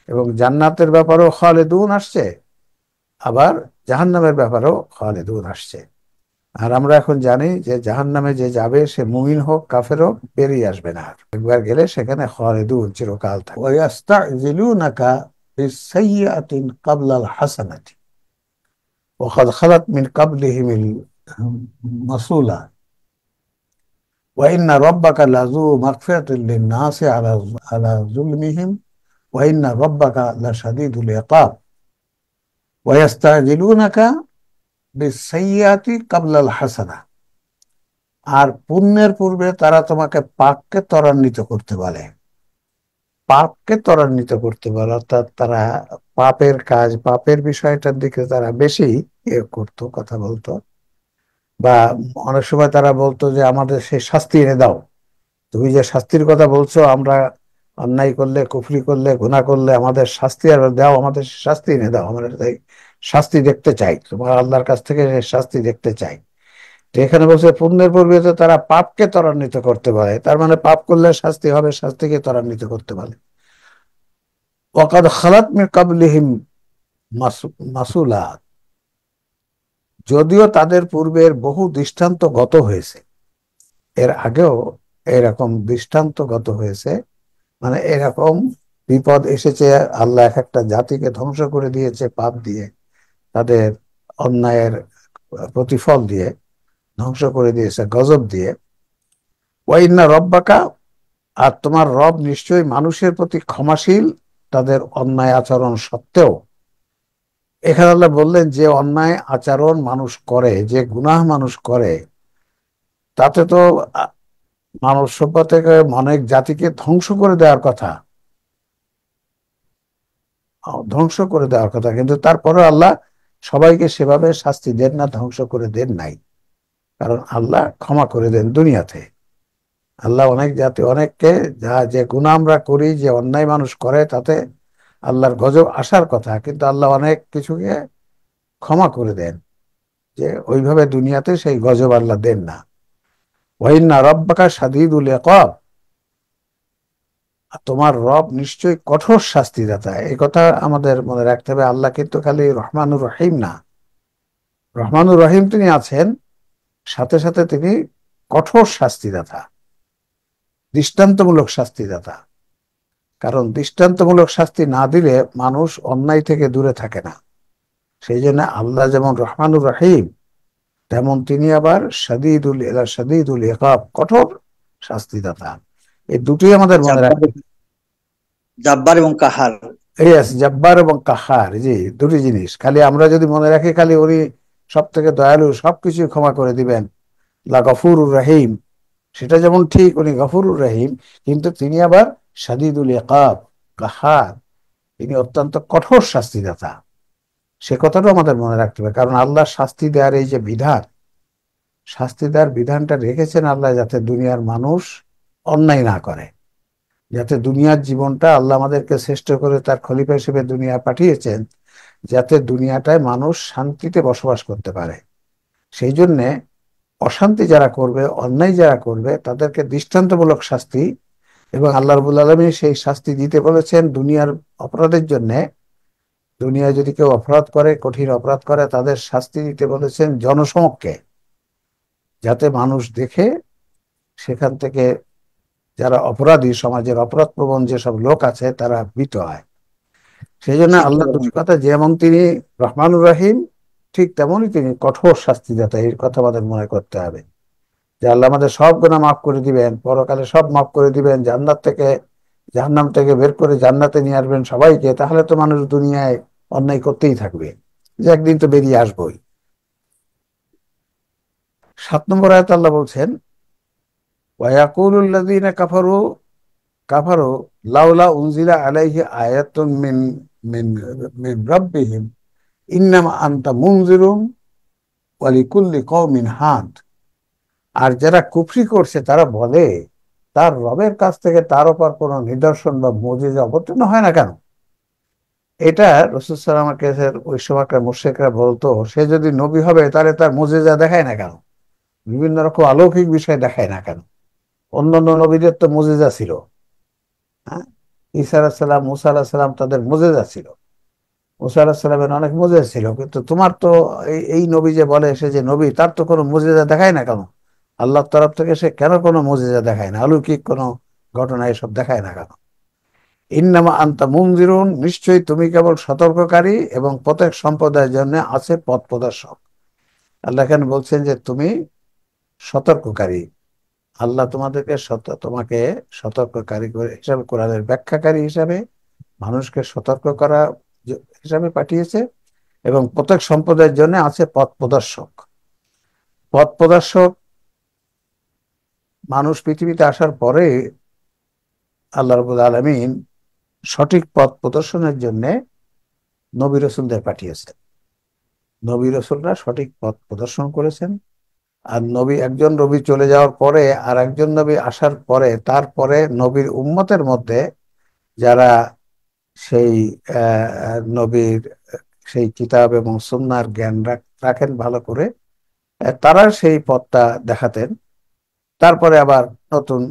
এবং জান্নাতের ব্যাপারেও খালিদুন আসছে, আবার জাহান্নামের ব্যাপারেও খালিদুন আসছে। আর আমরা এখন জানি যে জাহান্নামে যে যাবে সে মুমিন হোক কাফের হোক বেরিয়ে আসবে না, একবার গেলে সেখানে খালিদুন চিরকাল থাকবে। ওয়াস্তাজিলুনাকা বিসাইয়্যাতিন ক্বাবলাল হাসানাতি ওয়া ক্বাদ খালাত মিন ক্বাবলিহিমিল মাসুলা ওয়া ইন্না রাব্বাকা লাযু মাগফিরাতিন লিন-নাসি আলা যুলমিহিম ওয়া ইন্না রাব্বাকা লাশাদীদুল ইকাব ওয়া ইস্তাজিলুনাকা বিসাইয়্যাতি ক্বাবলাল হাসানা, আর পুণ্যের পূর্বে তারা তোমাকে পাপকে ত্বরান্বিত করতে বলে। পাপকে ত্বরান্বিত করতে বলে অর্থাৎ তারা পাপের কাজ, পাপের বিষয়টার দিকে তারা বেশি করতো, কথা বলতো। বা অনেক সময় তারা বলতো যে আমাদের সেই শাস্তি এনে দাও, তুমি যে শাস্তির কথা বলছো, আমরা অন্যায় করলে, কুফরি করলে, গুনাহ করলে আমাদের শাস্তি আর দাও, আমাদের শাস্তি এনে দাও, আমরা তাই শাস্তি দেখতে চাই, তোমার আল্লাহর কাছ থেকে শাস্তি দেখতে চাই। তো এখানে বলছে পুণ্যের পূর্বে তো তারা পাপকে ত্বরান্বিত করতে পারে, তার মানে পাপ করলে শাস্তি হবে, শাস্তিকে ত্বরান্বিত করতে পারে। ওয়াকাদ খালাত মিন ক্বাবলিহিম মাসুলাত, যদিও তাদের পূর্বের বহু দৃষ্টান্ত গত হয়েছে, এর আগেও এরকম দৃষ্টান্ত গত হয়েছে, মানে এরকম বিপদ এসেছে, আল্লাহ এক একটা জাতিকে ধ্বংস করে দিয়েছে পাপ দিয়ে, তাদের অন্যায়ের প্রতিফল দিয়ে ধ্বংস করে দিয়েছে গজব দিয়ে। ওয়া ইন্না রব্বাকা, আর তোমার রব নিশ্চয়ই মানুষের প্রতি ক্ষমাশীল তাদের অন্যায় আচরণ সত্ত্বেও। এখানে আল্লাহ বললেন যে অন্যায় আচরণ মানুষ করে, যে গুনাহ মানুষ করে, তাতে তো মানব সভ্যতা থেকে অনেক জাতিকে ধ্বংস করে দেওয়ার কথা, ধ্বংস করে দেওয়ার কথা, কিন্তু তারপরে আল্লাহ সবাইকে সেভাবে শাস্তি দেন না, ধ্বংস করে দেন নাই, কারণ আল্লাহ ক্ষমা করে দেন দুনিয়াতে। আল্লাহ অনেক জাতি, অনেককে যা যে গুনাহ আমরা করি, যে অন্যায় মানুষ করে, তাতে আল্লাহর গজব আসার কথা, কিন্তু আল্লাহ অনেক কিছুকে ক্ষমা করে দেন, যে ওইভাবে দুনিয়াতে সেই গজব আল্লাহ দেন না। ওয়া ইন্না রাব্বাকা শাদীদুল ইকাব, তোমার রব নিশ্চয়ই কঠোর শাস্তিদাতা। এই কথা আমাদের মনে রাখতে হবে। আল্লাহ কিন্তু খালি রহমানুর রহিম না, রহমানুর রহিম তিনি আছেন, সাথে সাথে তিনি কঠোর শাস্তিদাতা, দৃষ্টান্তমূলক শাস্তিদাতা। কারণ দৃষ্টান্তমূলক শাস্তি না দিলে মানুষ অন্যায় থেকে দূরে থাকে না। সেই জন্য আল্লাহ যেমন রহমানুর রহিম, তেমন তিনি আবার শাদীদুল ইকাব, কঠোর শাস্তিদাতা। এই দুটোই আমাদের মনে জাব্বার, রাখতে জাব্বার এবং কাহার। ইয়েস, জব্বার এবং কাহার, জি, দুটি জিনিস খালি আমরা যদি মনে রাখি, খালি উনি সব থেকে দয়ালু, সবকিছু ক্ষমা করে দিবেন, লা গফুরুর রহিম, সেটা যেমন ঠিক, উনি গফুরুর রহিম, কিন্তু তিনি আবার শাদীদুল ইকাব, কাহার, তিনি অত্যন্ত কঠোর শাস্তিদাতা। সে কথাটাও আমাদের মনে রাখতে হবে, কারণ আল্লাহ শাস্তি দেওয়ার এই যে বিধান, শাস্তি দেওয়ার বিধানটা রেখেছেন আল্লাহ যাতে দুনিয়ার মানুষ অন্যায় না করে, যাতে দুনিয়ার জীবনটা, আল্লাহ আমাদেরকে শ্রেষ্ঠ করে তার খলিফা হিসেবে দুনিয়া পাঠিয়েছেন, যাতে দুনিয়াটায় মানুষ শান্তিতে বসবাস করতে পারে। সেই জন্যে অশান্তি যারা করবে, অন্যায় যারা করবে, তাদেরকে দৃষ্টান্তমূলক শাস্তি, এবং আল্লাহ রাব্বুল আলামিন সেই শাস্তি দিতে বলেছেন দুনিয়ার অপরাধের জন্য। দুনিয়ায় যদি কেউ অপরাধ করে, কঠিন অপরাধ করে, তাদের শাস্তি দিতে বলেছেন জনসমক্ষে, যাতে মানুষ দেখে সেখান থেকে যারা অপরাধী, সমাজের অপরাধ প্রবণ যেসব লোক আছে, তারা ভীত হয়। সেই জন্য আল্লাহ দুটি কথা, যেমন তিনি রহমানুর রাহিম, ঠিক তেমনই তিনি কঠোর শাস্তিদাতা, এই কথা আমাদের মনে করতে হবে, যে আল্লাহ আমাদের সব গুনাহ মাফ করে দিবেন, পরকালে সব মাফ করে দিবেন, জান্নাত থেকে, জাহান্নাম থেকে বের করে জান্নাতে নিয়ে আসবেন সবাইকে। তাহলে তো মানুষ দুনিয়ায় অন্যায় করতেই থাকবে, যে একদিন তো বেরিয়ে আসবোই। 7 নম্বর আয়াতে আল্লাহ বলছেন, ওয়ায়াকুলুল্লাযীনা কাফারু কাফারু লাউলা উনজিলা আলাইহি আয়াতুন মিন মিন মিন রাব্বিহিম ইন্নামা আনতা মুনজিরুন ওয়া লিকুল্লি কওমিন হাদ। আর যারা কুফরি করছে তারা বলে, তার রবের কাছ থেকে তার উপর কোনো নিদর্শন বা মুজিজা অবতীর্ণ হয় না কেন? এটা রাসূল সাল্লাল্লাহু আলাইহি ওয়াসাল্লামের ওই সময়কার মুশরিকরা বলতো, সে যদি নবী হবে তাহলে তার মুজিজা দেখায় না কেন, বিভিন্ন রকম অলৌকিক বিষয় দেখায় না কেন? অন্যান্য নবীদের তো মুজিজা ছিল, হ্যাঁ, ঈসা আলাইহিস সালাম, মুসা আলাইহিস সালাম, তাদের মুজিজা ছিল, মুসা আলাইহিস সালামের অনেক মুজিজা ছিল, কিন্তু তোমার তো এই নবী যে বলে সে যে নবী, তার তো কোনো মুজিজা দেখায় না কেন? আল্লাহর তরফ থেকে সে কেন কোনো মুজিজা দেখায় না, অলৌকিক কোনো ঘটনা এসব দেখায় না কেন? ইন্নামা আনতা মুনজিরুন, নিশ্চয়ই তুমি কেবল সতর্ককারী, এবং প্রত্যেক সম্প্রদায়ের জন্য আছে পথ প্রদর্শক। আল্লাহ এখানে বলছেন যে তুমি সতর্ককারী, আল্লাহ তোমাকে সতর্ককারী হিসাবে, কোরআনের ব্যাখ্যাকারী হিসাবে, মানুষকে সতর্ক করা হিসাবে পাঠিয়েছে, এবং প্রত্যেক সম্প্রদায়ের জন্য আছে পথ প্রদর্শক। পথ প্রদর্শক মানুষ পৃথিবীতে আসার পরে আল্লাহ রাব্বুল আলামিন সঠিক পথ প্রদর্শনের জন্য নবী রাসূলদের পাঠিয়েছেন। নবী রাসূলরা সঠিক পথ প্রদর্শন করেছেন। আর একজন নবী চলে যাওয়ার পরে আর একজন নবী আসার পরে, তারপরে নবীর উম্মতের মধ্যে যারা সেই নবীর সেই কিতাব এবং সুন্নাহর জ্ঞান রাখেন ভালো করে, তারা সেই পথটা দেখাতেন। তারপরে আবার নতুন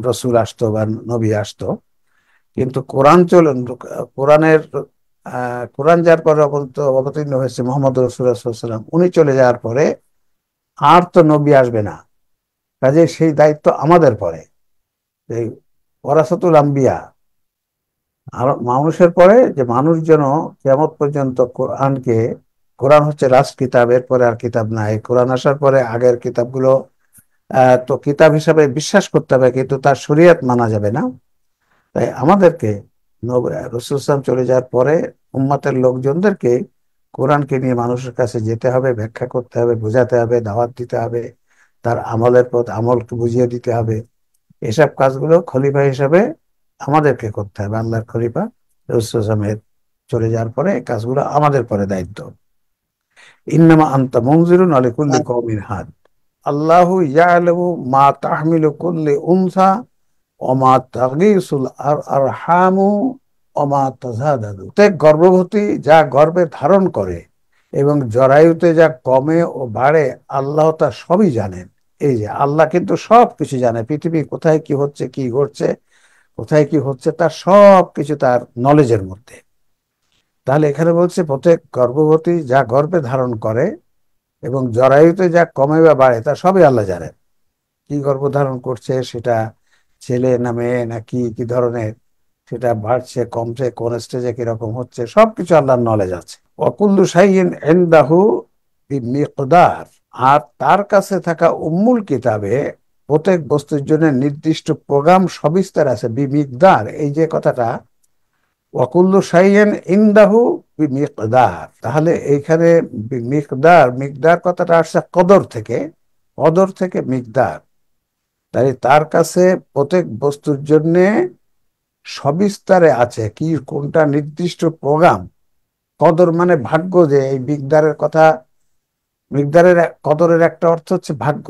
রসুল আসতো বা নবী আসতো। কিন্তু কোরআন যার পরে অবতীর্ণ হয়েছে মুহাম্মদ রাসূলুল্লাহ সাল্লাল্লাহু আলাইহি ওয়াসাল্লাম, উনি চলে যাওয়ার পরে আর তো নবী আসবে না, কাজে সেই দায়িত্ব আমাদের পরে, এই ওয়ারাসাতুল আম্বিয়া, আর মানুষের পরে, যে মানুষ যেন কিয়ামত পর্যন্ত কোরআন হচ্ছে রাষ্ট্র কিতাব, এরপরে আর কিতাব নাই। কোরআন আসার পরে আগের কিতাবগুলো তো কিতাব হিসাবে বিশ্বাস করতে হবে, কিন্তু তার শরীয়ত মানা যাবে না। তাই আমাদেরকে রাসূল সাল্লাল্লাহু আলাইহি ওয়াসাল্লাম চলে যাওয়ার পরে উম্মতের লোকজনদেরকে কোরআনকে নিয়ে মানুষের কাছে যেতে হবে, ব্যাখ্যা করতে হবে, বোঝাতে হবে, দাওয়াত দিতে হবে, তার আমলের পথ আমলকে বুঝিয়ে দিতে হবে। এসব কাজগুলো খলিফা হিসাবে আমাদেরকে করতে হবে। আল্লাহর খলিফা রাসূল সাল্লাল্লাহু আলাইহি ওয়াসাল্লামের চলে যাওয়ার পরে কাজগুলো আমাদের পরে দায়িত্ব। ইন্নামা আনতা মুনজিরুন ওয়া লিকুল্লি কওমিন হাদ। আল্লাহু ইয়ালামু মা তাহমিলু কুল্লি উনসা ওয়া মা তাগীসুল আরহামু ওয়া মা তাজাদাদু। প্রত্যেক গর্ভবতী যা গর্ভে ধারণ করে এবং জরায়ুতে যা কমে ও বাড়ে, আল্লাহ তা সবই জানেন। এই যে আল্লাহ কিন্তু সব কিছু জানে, পৃথিবী কোথায় কি হচ্ছে, কি ঘটছে, কোথায় কি হচ্ছে, তার সব কিছু তার নলেজের মধ্যে। তাহলে এখানে বলছে প্রত্যেক গর্ভবতী যা গর্ভে ধারণ করে এবং জরায়ুতে যা কমে বা বাড়ে, তা সবই আল্লাহ জানেন। কি গর্ভধারণ করছে, সেটা ছেলে না মেয়ে না কি কি ধরনের, সেটা বাড়ছে কমছে, কোন স্টেজে কিরকম হচ্ছে, সবকিছু আল্লাহর নলেজ আছে। ওয়াকুল্লু শাইইন ইনদাহু বিমিকদার। আর তার কাছে থাকা উম্মুল কিতাবে প্রত্যেক বস্তুর জন্য নির্দিষ্ট প্রোগ্রাম সবিস্তার আছে, বিমিকদার। এই যে কথাটা, ওয়াকুল্লু শাইইন ইনদাহু বিমিকদার, তাহলে এইখানে মিকদার, মিকদার কথাটা আসছে কদর থেকে, কদর থেকে মিকদার। তাই তার কাছে প্রত্যেক বস্তুর জন্য সবিস্তারে আছে কি, কোনটা নির্দিষ্ট প্রোগ্রাম। কদর মানে ভাগ্য, যে এই মিকদারের কথা, মিকদারের কদরের একটা অর্থ হচ্ছে ভাগ্য,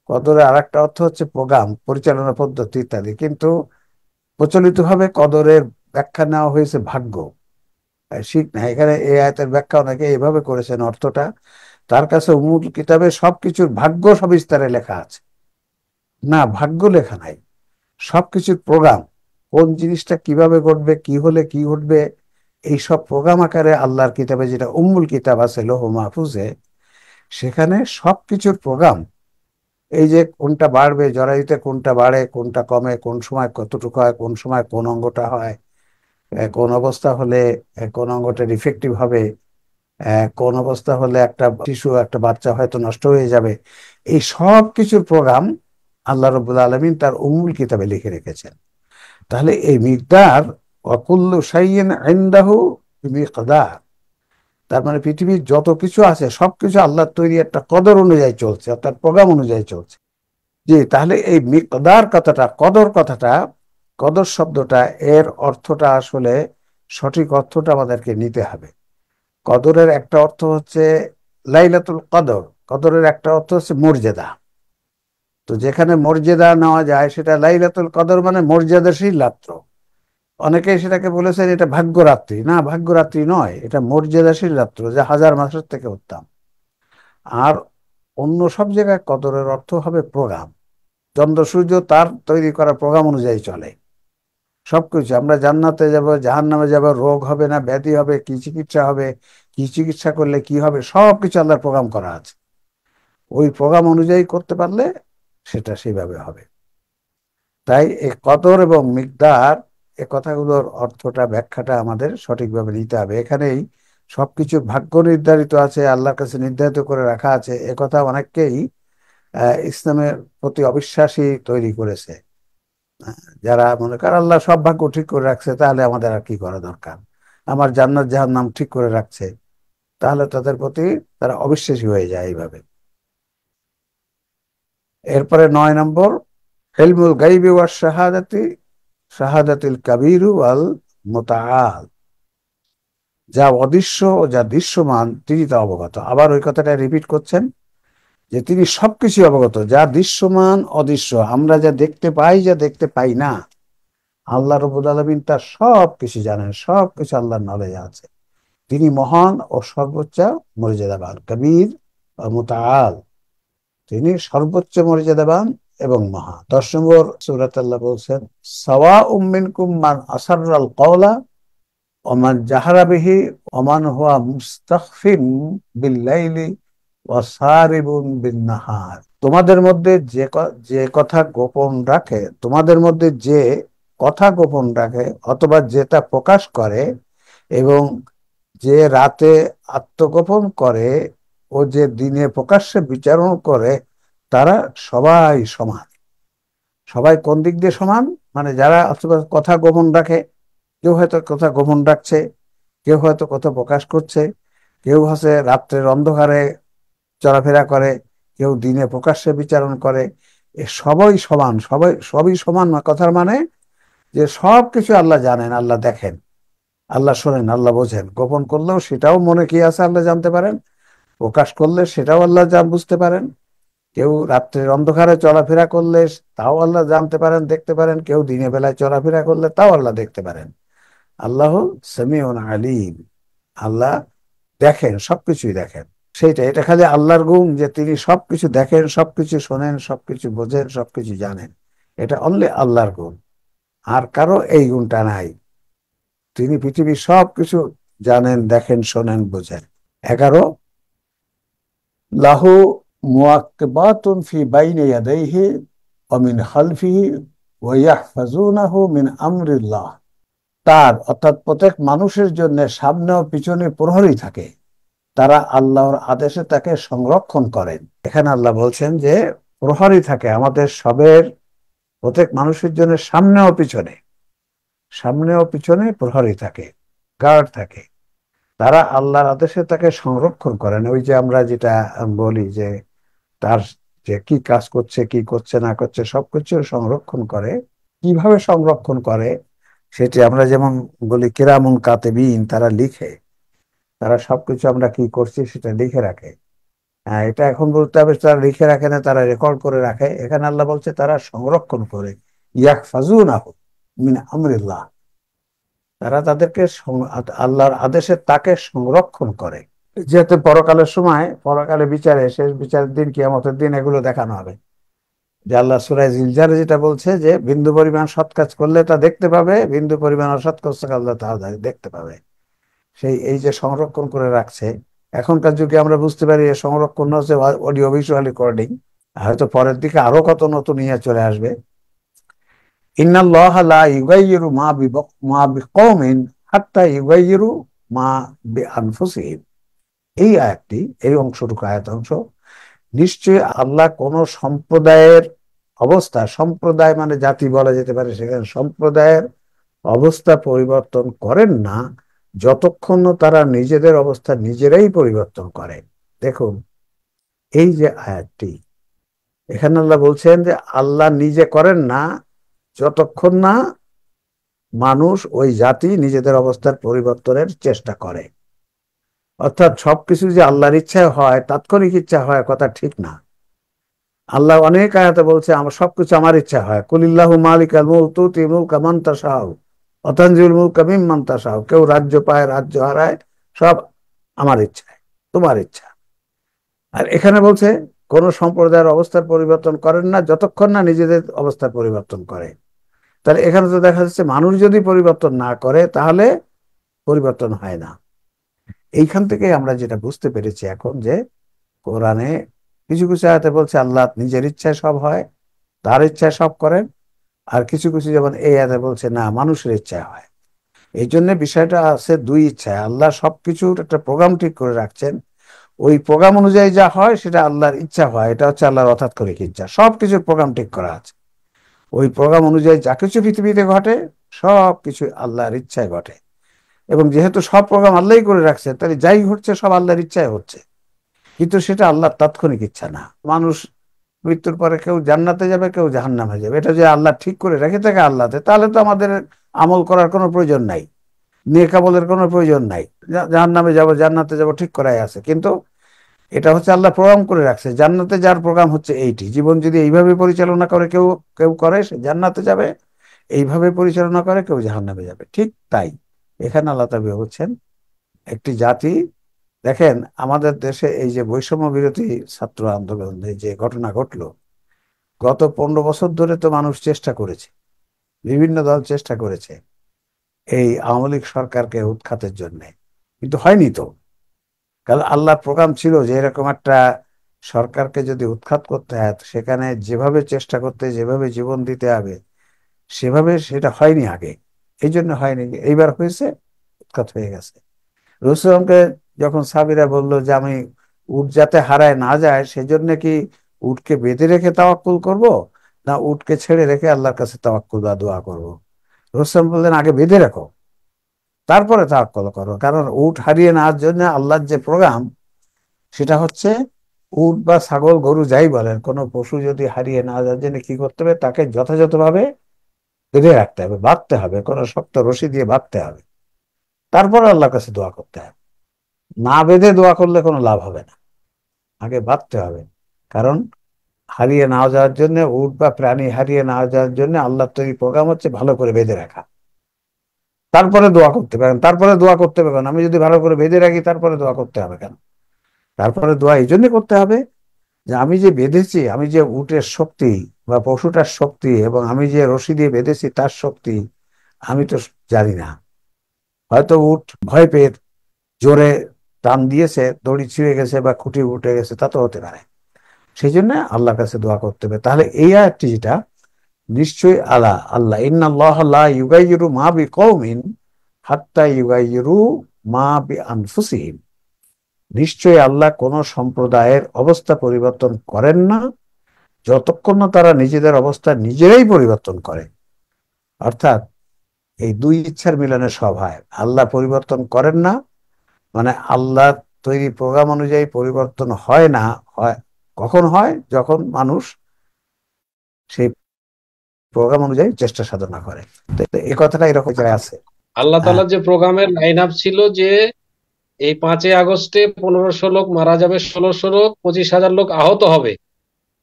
কদরের আর একটা অর্থ হচ্ছে প্রোগ্রাম, পরিচালনা পদ্ধতি ইত্যাদি। কিন্তু প্রচলিতভাবে কদরের ব্যাখ্যা নেওয়া হয়েছে ভাগ্য, ঠিক না। এখানে এই আয়াতের ব্যাখ্যা অনেকে এইভাবে করেছেন অর্থটা, তার কাছে মূল কিতাবে সবকিছুর ভাগ্য সবিস্তারে লেখা আছে। না, ভাগ্য লেখা নাই, সবকিছুর প্রোগ্রাম, কোন জিনিসটা কিভাবে ঘটবে, কি হলে কি ঘটবে, এইসব প্রোগ্রাম আকারে আল্লাহর কিতাবে, যেটা উম্মুল কিতাব আছে লৌহ মাহফুজে, সেখানে সবকিছুর প্রোগ্রাম। এই যে কোনটা বাড়বে, জরায়ুতে কোনটা বাড়ে, কোনটা কমে, কোন সময় কতটুকু হয়, কোন সময় কোন অঙ্গটা হয়, কোন অবস্থা হলে কোন অঙ্গটা ডিফেক্টিভ হবে, কোন অবস্থা হলে একটা শিশু, একটা বাচ্চা হয়তো নষ্ট হয়ে যাবে, এই সব কিছুর প্রোগ্রাম আল্লাহ রাব্বুল আলামিন তার উম্মুল কিতাবে লিখে রেখেছেন। তাহলে এই মিকদার, ওয়াকুল্লু শাইইন ইনদাহু বিমিকদার, তার মানে পৃথিবীর যত কিছু আছে সবকিছু আল্লাহর তৈরি একটা কদর অনুযায়ী চলছে, অর্থাৎ প্রোগ্রাম অনুযায়ী চলছে। জি, তাহলে এই মিকদার কথাটা, কদর কথাটা, কদর শব্দটা, এর অর্থটা আসলে সঠিক অর্থটা আমাদেরকে নিতে হবে। কদরের একটা অর্থ হচ্ছে লাইলাতুল কদর, কদরের একটা অর্থ হচ্ছে মর্যাদা। তো যেখানে মর্যাদা নেওয়া যায় সেটা লাইলাতুল কদর মানে মর্যাদাশীল রাত্র। অনেকে সেটাকে বলেছেন এটা ভাগ্যরাত্রি, না, ভাগ্যরাত্রি নয়, এটা মর্যাদাশীল রাত্র, যা হাজার মাসের থেকে উত্তম। আর অন্য সব জায়গায় কদরের অর্থ হবে প্রোগ্রাম। চন্দ্র সূর্য তার তৈরি করা প্রোগ্রাম অনুযায়ী চলে সবকিছু। আমরা জান্নাতে যাব, জাহান্নামে যাব, রোগ হবে না ব্যাধি হবে, কি চিকিৎসা হবে, কি চিকিৎসা করলে কি হবে, সবকিছু আল্লাহর প্রোগ্রাম করা আছে। ওই প্রোগ্রাম অনুযায়ী করতে পারলে সেটা সেইভাবে হবে। তাই এই কদর এবং মিকদার, এ কথাগুলোর অর্থটা, ব্যাখ্যাটা আমাদের সঠিকভাবে নিতে হবে। এখানেই সবকিছুর ভাগ্য নির্ধারিত আছে, আল্লাহর কাছে নির্ধারিত করে রাখা আছে, এ কথা অনেককেই ইসলামের প্রতি অবিশ্বাসী তৈরি করেছে। যারা মনে করে আল্লাহ সব ভাগ্য ঠিক করে রাখছে, তাহলে আমাদের আর কি করা দরকার, আমার জান্নাত জাহান্নাম ঠিক করে রাখছে, তাহলে তাদের প্রতি তারা অবিশ্বাসী হয়ে যায় এইভাবে। এরপরে 9 নম্বর, ইলমুল গায়বি ওয়াশ শাহাদাতি, শাহাদাতুল কাবীরু ওয়াল মুতাআল, যা অদৃশ্য ও যা দৃশ্যমান তিনি তা অবগত। আবার ওই কথাটা রিপিট করছেন যে তিনি সবকিছু অবগত, যা দৃশ্যমান অদৃশ্য, আমরা যা দেখতে পাই, যা দেখতে পাই না, আল্লাহ রাব্বুল আলামিন তার সব কিছু জানেন, সব কিছু আল্লাহর নলেজ আছে। তিনি মহান ও সর্বোচ্চ মর্যাদাবান, কবির ও মুতাআল, তিনি সর্বোচ্চ মর্যাদাবান এবং মহা। 10 নম্বর সূরাত আল্লাহ বলছেন, সাওয়াউম মিনকুম মান আসাররাল কওলা ওয়া মান জাহারা বিহি ওয়া মান হুয়া মুস্তাখফিন বিল লাইলি ওয়া সারিবুন বিন নাহার। তোমাদের মধ্যে যে কথা গোপন রাখে, তোমাদের মধ্যে যে কথা গোপন রাখে অথবা যেটা প্রকাশ করে, এবং যে রাতে আত্মগোপন করে ও যে দিনে প্রকাশ্যে বিচারণ করে, তারা সবাই সমান। সবাই কোন দিক দিয়ে সমান, মানে যারা অথবা কথা গোপন রাখে, কেউ হয়তো কথা গোপন রাখছে, কেউ হয়তো কথা প্রকাশ করছে, কেউ হচ্ছে রাত্রের অন্ধকারে চলাফেরা করে, কেউ দিনে প্রকাশ্যে বিচারণ করে, এ সবাই সমান, সবই সমান। কথার মানে যে সব কিছু আল্লাহ জানেন, আল্লাহ দেখেন, আল্লাহ শোনেন, আল্লাহ বোঝেন। গোপন করলেও সেটাও মনে কি আছে আল্লাহ জানতে পারেন, প্রকাশ করলে সেটাও আল্লাহ বুঝতে পারেন। কেউ রাত্রের অন্ধকারে চলাফেরা করলে তাও আল্লাহ জানতে পারেন, দেখতে পারেন। কেউ দিনের বেলায় চলাফেরা করলে তাও আল্লাহ দেখতে পারেন। আল্লাহ সামিউন আলিম, আল্লাহ দেখেন, সবকিছুই দেখেন। এটা খালি আল্লাহর গুণ যে তিনি সবকিছু দেখেন, সবকিছু শোনেন, সবকিছু বোঝেন, সবকিছু জানেন। এটা অনলি আল্লাহর গুণ, আর কারো এই গুণটা নাই। তিনি পৃথিবীর সবকিছু জানেন, দেখেন, শোনেন, বোঝেন। 11, লাহু মুআক্কিবাতুন ফি বাইনি ইয়াদাইহি ওয়া মিন খালফিহি ওয়া ইয়াহফাজুনাহু মিন আমরিল্লাহ, তার অর্থাৎ প্রত্যেক মানুষের জন্য সামনে ও পিছনে প্রহরী থাকে, তারা আল্লাহর আদেশে তাকে সংরক্ষণ করেন। এখানে আল্লাহ বলছেন যে প্রহরী থাকে আমাদের সবের, প্রত্যেক মানুষের জন্য সামনে ও পিছনে প্রহরী থাকে, গার্ড থাকে। তারা আল্লাহর আদেশে তাকে সংরক্ষণ করেন। ওই যে আমরা যেটা বলি যে তার যে কি কাজ করছে কি করছে না করছে সবকিছু সংরক্ষণ করে। কিভাবে সংরক্ষণ করে সেটি আমরা যেমন বলি কিরামুন কাতিবিন, তারা লিখে, তারা সবকিছু আমরা কি করছি সেটা লিখে রাখে। হ্যাঁ, এটা এখন বলতে হবে তারা লিখে রাখে না, তারা রেকর্ড করে রাখে। এখানে আল্লাহ বলছে তারা সংরক্ষণ করে, ইয়াহফাজুনাহু মিন আমরিল্লাহ, তারা তাদেরকে আল্লাহর আদেশে তাকে সংরক্ষণ করে। যেহেতু পরকালের সময়, পরকালে বিচারে, শেষ বিচারের দিন, কিয়ামতের দিন এগুলো দেখানো হবে। যে আল্লাহ সূরা জিলজালে যেটা বলছে যে বিন্দু পরিমাণ সৎ কাজ করলে তা দেখতে পাবে, বিন্দু পরিমাণ অসৎ কাজ করলে তা দেখতে পাবে। এই যে সংরক্ষণ করে রাখছে, এখনকার যুগে আমরা বুঝতে পারি সংরক্ষণ হচ্ছে অডিও ভিজুয়াল রেকর্ডিং। হয়তো পরের দিকে আরো কত নতুন ইয়ে চলে আসবে। ইন্নাল্লাহা লা ইউগাইয়িরু মা বিকওমিন হাত্তা ইউগাইয়িরু মা বিআনফুসিহিম। এই আয়াতটি, এই অংশটুকু আয়াত অংশ, নিশ্চয়ই আল্লাহ কোন সম্প্রদায়ের অবস্থা, সম্প্রদায় মানে জাতি বলা যেতে পারে, সেখানে সম্প্রদায়ের অবস্থা পরিবর্তন করেন না যতক্ষণ তারা নিজেদের অবস্থা নিজেরাই পরিবর্তন করে। দেখুন এই যে আয়াতটি, এখানে আল্লাহ বলছেন যে আল্লাহ নিজে করেন না যতক্ষণ না মানুষ, ওই জাতি নিজেদের অবস্থার পরিবর্তনের চেষ্টা করে। অর্থাৎ সবকিছু যে আল্লাহর ইচ্ছায় হয়, তাৎক্ষণিক ইচ্ছা হয়, কথা ঠিক না। আল্লাহ অনেক আয়াতে বলছে আমার সবকিছু আমার ইচ্ছা হয়, কুলিল্লাহু মালিকাল মুলক তুতি মুলকা মান তাশাউ ওয়া তানজিউল মুলকা মিম্মান তাশাউ। কেউ রাজ্য পায়, রাজ্য হারায়, সব আমার ইচ্ছায়, তোমার ইচ্ছা। আর এখানে বলছে কোন সম্প্রদায়ের অবস্থার পরিবর্তন করেন না যতক্ষণ না নিজেদের অবস্থার পরিবর্তন করে। তাহলে এখানে তো দেখা যাচ্ছে মানুষ যদি পরিবর্তন না করে তাহলে পরিবর্তন হয় না। এইখান থেকে আমরা যেটা বুঝতে পেরেছি এখন, যে কোরআনে কিছু কিছু আয়াতে বলছে আল্লাহ নিজের ইচ্ছায় সব হয়, তার ইচ্ছায় সব করেন। আর কিছু কিছু যেমন এই আয়াতে বলছে না, মানুষের ইচ্ছায় হয়। এই জন্য বিষয়টা আছে দুই ইচ্ছায়। আল্লাহ সবকিছুর একটা প্রোগ্রাম ঠিক করে রাখছেন, ওই প্রোগ্রাম অনুযায়ী যা হয় সেটা আল্লাহর ইচ্ছা হয়। এটা হচ্ছে আল্লাহর অতাৎক্ষণিক ইচ্ছা। সবকিছুর প্রোগ্রাম ঠিক করা আছে, ওই প্রোগ্রাম অনুযায়ী যা কিছু পৃথিবীতে ঘটে সব কিছু আল্লাহর ইচ্ছায় ঘটে। এবং যেহেতু সব প্রোগ্রাম আল্লাহই করে রাখছে, তাহলে যাই হচ্ছে সব আল্লাহর ইচ্ছায় হচ্ছে। কিন্তু সেটা আল্লাহর তাৎক্ষণিক ইচ্ছা না। মানুষ মৃত্যুর পরে কেউ জান্নাতে যাবে, কেউ জাহান্নামে যাবে, এটা যে আল্লাহ ঠিক করে রেখে থাকে আল্লাহতে, তাহলে তো আমাদের আমল করার কোনো প্রয়োজন নাই, নেক আমলের কোনো প্রয়োজন নাই। জাহান্নামে যাব জান্নাতে যাব ঠিক করাই আছে। কিন্তু এটা হচ্ছে আল্লাহ প্রোগ্রাম করে রাখছে। জান্নাতে যার প্রোগ্রাম হচ্ছে এইটি, জীবন যদি এইভাবে পরিচালনা করে কেউ কেউ করে সে জান্নাতে যাবে, এইভাবে পরিচালনা করে কেউ জাহান্নামে যাবে। ঠিক তাই এখানে আল্লাহ তাআলা বলছেন একটি জাতি, দেখেন আমাদের দেশে এই যে বৈষম্য বিরোধী ছাত্র আন্দোলনে যে ঘটনা ঘটলো, গত 15 বছর ধরে তো মানুষ চেষ্টা করেছে, বিভিন্ন দল চেষ্টা করেছে এই আওয়ামী লীগ সরকারকে উৎখাতের জন্য, কিন্তু হয়নি তো। কারণ আল্লাহর প্রোগ্রাম ছিল যে এরকম একটা সরকারকে যদি উৎখাত করতে হয়, সেখানে যেভাবে চেষ্টা করতে, যেভাবে জীবন দিতে হবে, সেভাবে সেটা হয়নি আগে, এই জন্য হয়নি। এইবার হয়েছে, উৎখাত হয়ে গেছে। রসুলকে যখন সাহাবীরা বলল যে আমি উট যাতে হারায় না যায় সেজন্য কি উটকে বেঁধে রেখে তাওয়াক্কুল করব, না উটকে ছেড়ে রেখে আল্লাহর কাছে তাওয়াক্কুল বা দোয়া করব? রসুল বললেন আগে বেঁধে রাখো, তারপরে তাওয়াক্কুল করো। কারণ উট হারিয়ে নেওয়ার জন্য আল্লাহর যে প্রোগ্রাম, সেটা হচ্ছে উট বা ছাগল গরু যাই বলেন, কোনো পশু যদি হারিয়ে না যাওয়ার জন্য কি করতে হবে, তাকে যথাযথভাবে বেঁধে রাখতে হবে, বাঁধতে হবে, কোনো শক্ত রশি দিয়ে বাঁধতে হবে, তারপরে আল্লাহর কাছে দোয়া করতে হবে। না বেঁধে দোয়া করলে কোনো লাভ হবে না, আগে বাঁধতে হবে। কারণ হারিয়ে না যাওয়ার জন্য, উট বা প্রাণী হারিয়ে না যাওয়ার জন্য আল্লাহর তৈরি প্রোগ্রাম হচ্ছে ভালো করে বেঁধে রাখা, তারপরে দোয়া করতে পারেন। তারপরে দোয়া করতে পারবেন, আমি যদি ভালো করে বেঁধে রাখি তারপরে দোয়া করতে হবে কেন? তারপরে দোয়া এই জন্য করতে হবে যে আমি যে বেঁধেছি, আমি যে উটের শক্তি বা পশুটার শক্তি, এবং আমি যে রশি দিয়ে বেঁধেছি তার শক্তি আমি তো জানি না। হয়তো উট ভয় পেয়ে জোরে টান দিয়েছে, দড়ি ছিঁড়ে গেছে বা খুঁটি উঠে গেছে, তা তো হতে পারে। সেই জন্য আল্লাহর কাছে দোয়া করতে হবে। তাহলে এই আয়াতটি যেটা, নিশ্চয়ই আল্লাহ ইন্নাল্লাহা লা ইউগাইয়িরু মা বিকওমিন হাত্তা ইউগাইয়িরু মা বিআনফুসিহিম, নিশ্চয়ই আল্লাহ কোন সম্প্রদায়ের অবস্থা পরিবর্তন করেন না যতক্ষণ না তারা নিজেদের অবস্থা নিজেরাই পরিবর্তন করে, অর্থাৎ এই দুই ইচ্ছার মিলনে সব হয়। আল্লাহ পরিবর্তন করেন না, মানে আল্লাহ তৈরি প্রোগ্রাম অনুযায়ী পরিবর্তন হয় না। হয় কখন হয়? যখন মানুষ সেই প্রোগ্রাম অনুযায়ী চেষ্টা সাধনা করে। তো এই কথাটা এরকম জায়গায় আছে। আল্লাহ হ্যাঁ, তাআলার যে প্রোগ্রামের লাইন আপ ছিল যে এই 5ই আগস্টে 1500 লোক মারা যাবে, 1600 লোক, 25,000 লোক আহত হবে,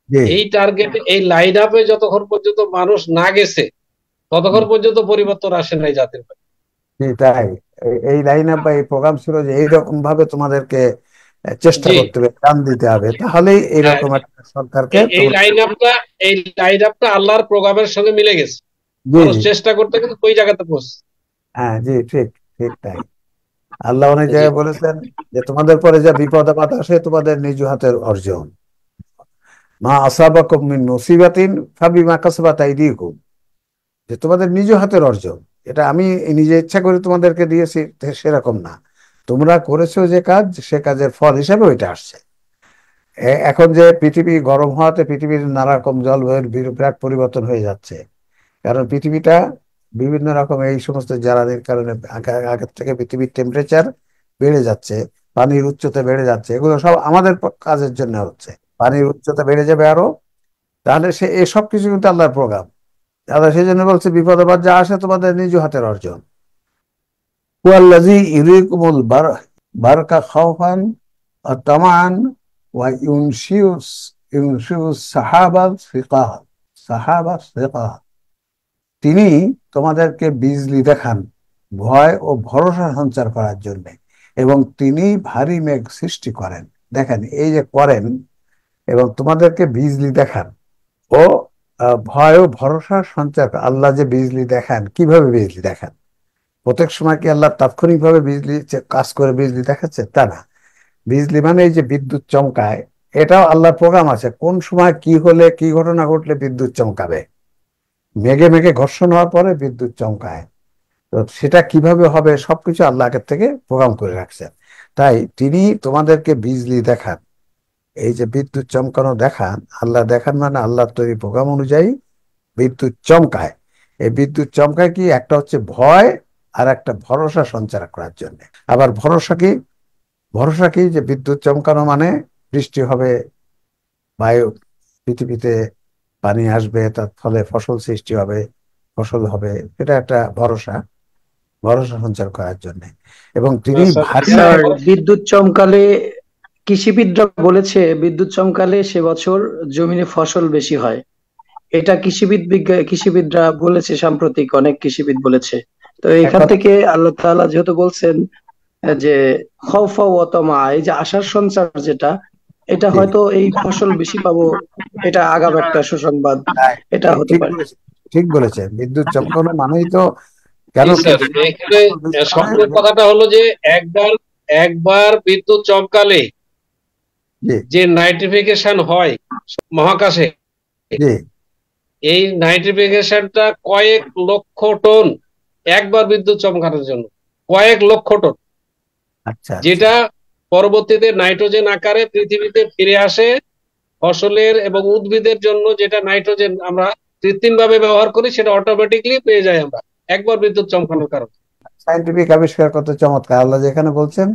জি এই টার্গেটে এই লাইন আপে যতক্ষণ পর্যন্ত মানুষ না গেছে ততক্ষণ পর্যন্ত পরিবর্তন আসে নাই জাতির প্রতি। জি তাই। এই লাইন আপ বা এই প্রোগ্রাম ছিল যে এইরকম ভাবে তোমাদেরকে চেষ্টা জি, করতে হবে, টান দিতে হবে, তাহলেই হ্যাঁ, এইরকম একটা সরকারকে এই তোমরা। লাইন আপটা আল্লাহর প্রোগ্রামের সঙ্গে মিলে গেছে। জি মানুষ জি চেষ্টা করতে কিন্তু ওই জায়গাতে পৌঁছছে। হ্যাঁ, জি ঠিক, ঠিক তাই। আল্লাহ অনেক জি, জায়গায় বলেছেন যে তোমাদের পরে যা বিপদ আপদ আসে তোমাদের নিজ হাতের অর্জন। মা আসাবাকুম মিন মুসিবাতিন ফাবিমা কাসাবাত আইদিকুম, যে তোমাদের নিজ হাতের অর্জন, এটা আমি নিজে ইচ্ছা করে তোমাদেরকে দিয়েছি সেরকম না, তোমরা করেছো যে কাজ সে কাজের ফল হিসেবে ওইটা আসছে। এখন যে পৃথিবী গরম হওয়াতে পৃথিবীর নানা রকম জলবায়ুর বিরাট পরিবর্তন হয়ে যাচ্ছে, কারণ পৃথিবীটা বিভিন্ন রকম এই সমস্ত জ্বালানির কারণে আগের থেকে পৃথিবীর টেম্পারেচার বেড়ে যাচ্ছে, পানির উচ্চতা বেড়ে যাচ্ছে, এগুলো সব আমাদের কাজের জন্য হচ্ছে। পানির উচ্চতা বেড়ে যাবে আরো, তাহলে সে এসব কিছু কিন্তু আল্লাহর প্রোগ্রাম। আল্লাহ সেই জন্য বলছে বিপদ আপদ যা আসে তোমাদের নিজ হাতের অর্জন। হুয়াল্লাযী ইউরীকুমুল বারকা খাওফান ওয়া তামাআন ওয়া ইউনশিউস সাহাবা সিকাহ, তিনি তোমাদেরকে বিজলি দেখান ভয় ও ভরসা সঞ্চার করার জন্য, এবং তিনি ভারী মেঘ সৃষ্টি করেন। দেখেন এই যে করেন, এবং তোমাদেরকে বিজলি দেখান ও ভয় ও ভরসা সঞ্চার আল্লাহ যে বিজলি দেখান, কিভাবে বিজলি দেখান? প্রত্যেক সময় কি আল্লাহ তাৎক্ষণিকভাবে বিজলি কাজ করে বিজলি দেখাচ্ছে? তা না। বিজলি মানে এই যে বিদ্যুৎ চমকায়, এটাও আল্লাহর প্রোগ্রাম আছে, কোন সময় কি হলে কি ঘটনা ঘটলে বিদ্যুৎ চমকাবে। মেঘে মেঘে ঘর্ষণ হওয়ার পরে বিদ্যুৎ চমকায়, তো সেটা কিভাবে হবে সবকিছু আল্লাহ আগের থেকে প্রোগ্রাম করে রাখছেন। তাই তিনি তোমাদেরকে বিজলি দেখান, এই যে বিদ্যুৎ চমকানো দেখান, আল্লাহ দেখান মানে আল্লাহর তৈরি প্রোগ্রাম অনুযায়ী বিদ্যুৎ চমকায়। এই বিদ্যুৎ চমকায় কি, একটা হচ্ছে ভয় আর একটা ভরসা সঞ্চার করার জন্য। আবার ভরসা কি? ভরসা কি যে বিদ্যুৎ চমকানো মানে বৃষ্টি হবে, বায়ু, পৃথিবীতে পানি আসবে, তার ফলে ফসল সৃষ্টি হবে, ফসল হবে, এটা একটা ভরসা, ভরসা সঞ্চার করার জন্য। এবং তিনি স্যার, ভারী স্যার, বিদ্যুৎ চমকালে কৃষিবিদরা বলেছে বিদ্যুৎ চমকালে সে বছর জমিনে ফসল বেশি হয়। এটা কৃষিবিদরা বলেছে, সাম্প্রতিক অনেক কৃষিবিদ বলেছে। তো এখান এখন থেকে আল্লাহ তাআলা যেহেতু বলছেন যে খাউফা ওয়া তামা, এই যে আশার সঞ্চার যেটা, এটা হয়তো এই ফসল বেশি পাবো, এটা আগাম একটা সুসংবাদ, তাই, এটা ঠিক হতে ঠিক পারে। বলেছেন, ঠিক বলেছেন। বিদ্যুৎ চমকানো মানেই তো, কেন জি স্যার, এখানে ফসল বেশি হয়? সম্পূর্ণ কথাটা হলো যে একবার একবার বিদ্যুৎ চমকালে জি যে নাইট্রিফিকেশন হয় মহাকাশে, জি এই নাইট্রিফিকেশনটা কয়েক লক্ষ টন, একবার বিদ্যুৎ চমকানোর জন্য কয়েক লক্ষ টন, আচ্ছা আচ্ছা। যেটা পরবর্তীতে নাইট্রোজেন আকারে পৃথিবীতে ফিরে আসে ফসলের এবং উদ্ভিদের জন্য। যেটা নাইট্রোজেন আমরা কৃত্রিম ভাবে ব্যবহার করি, সেটা অটোমেটিকলি পেয়ে যাই আমরা একবার বিদ্যুৎ চমকানোর কারণে। সায়েন্টিফিক আবিষ্কার কত চমৎকার! আল্লাহ যেখানে বলছেন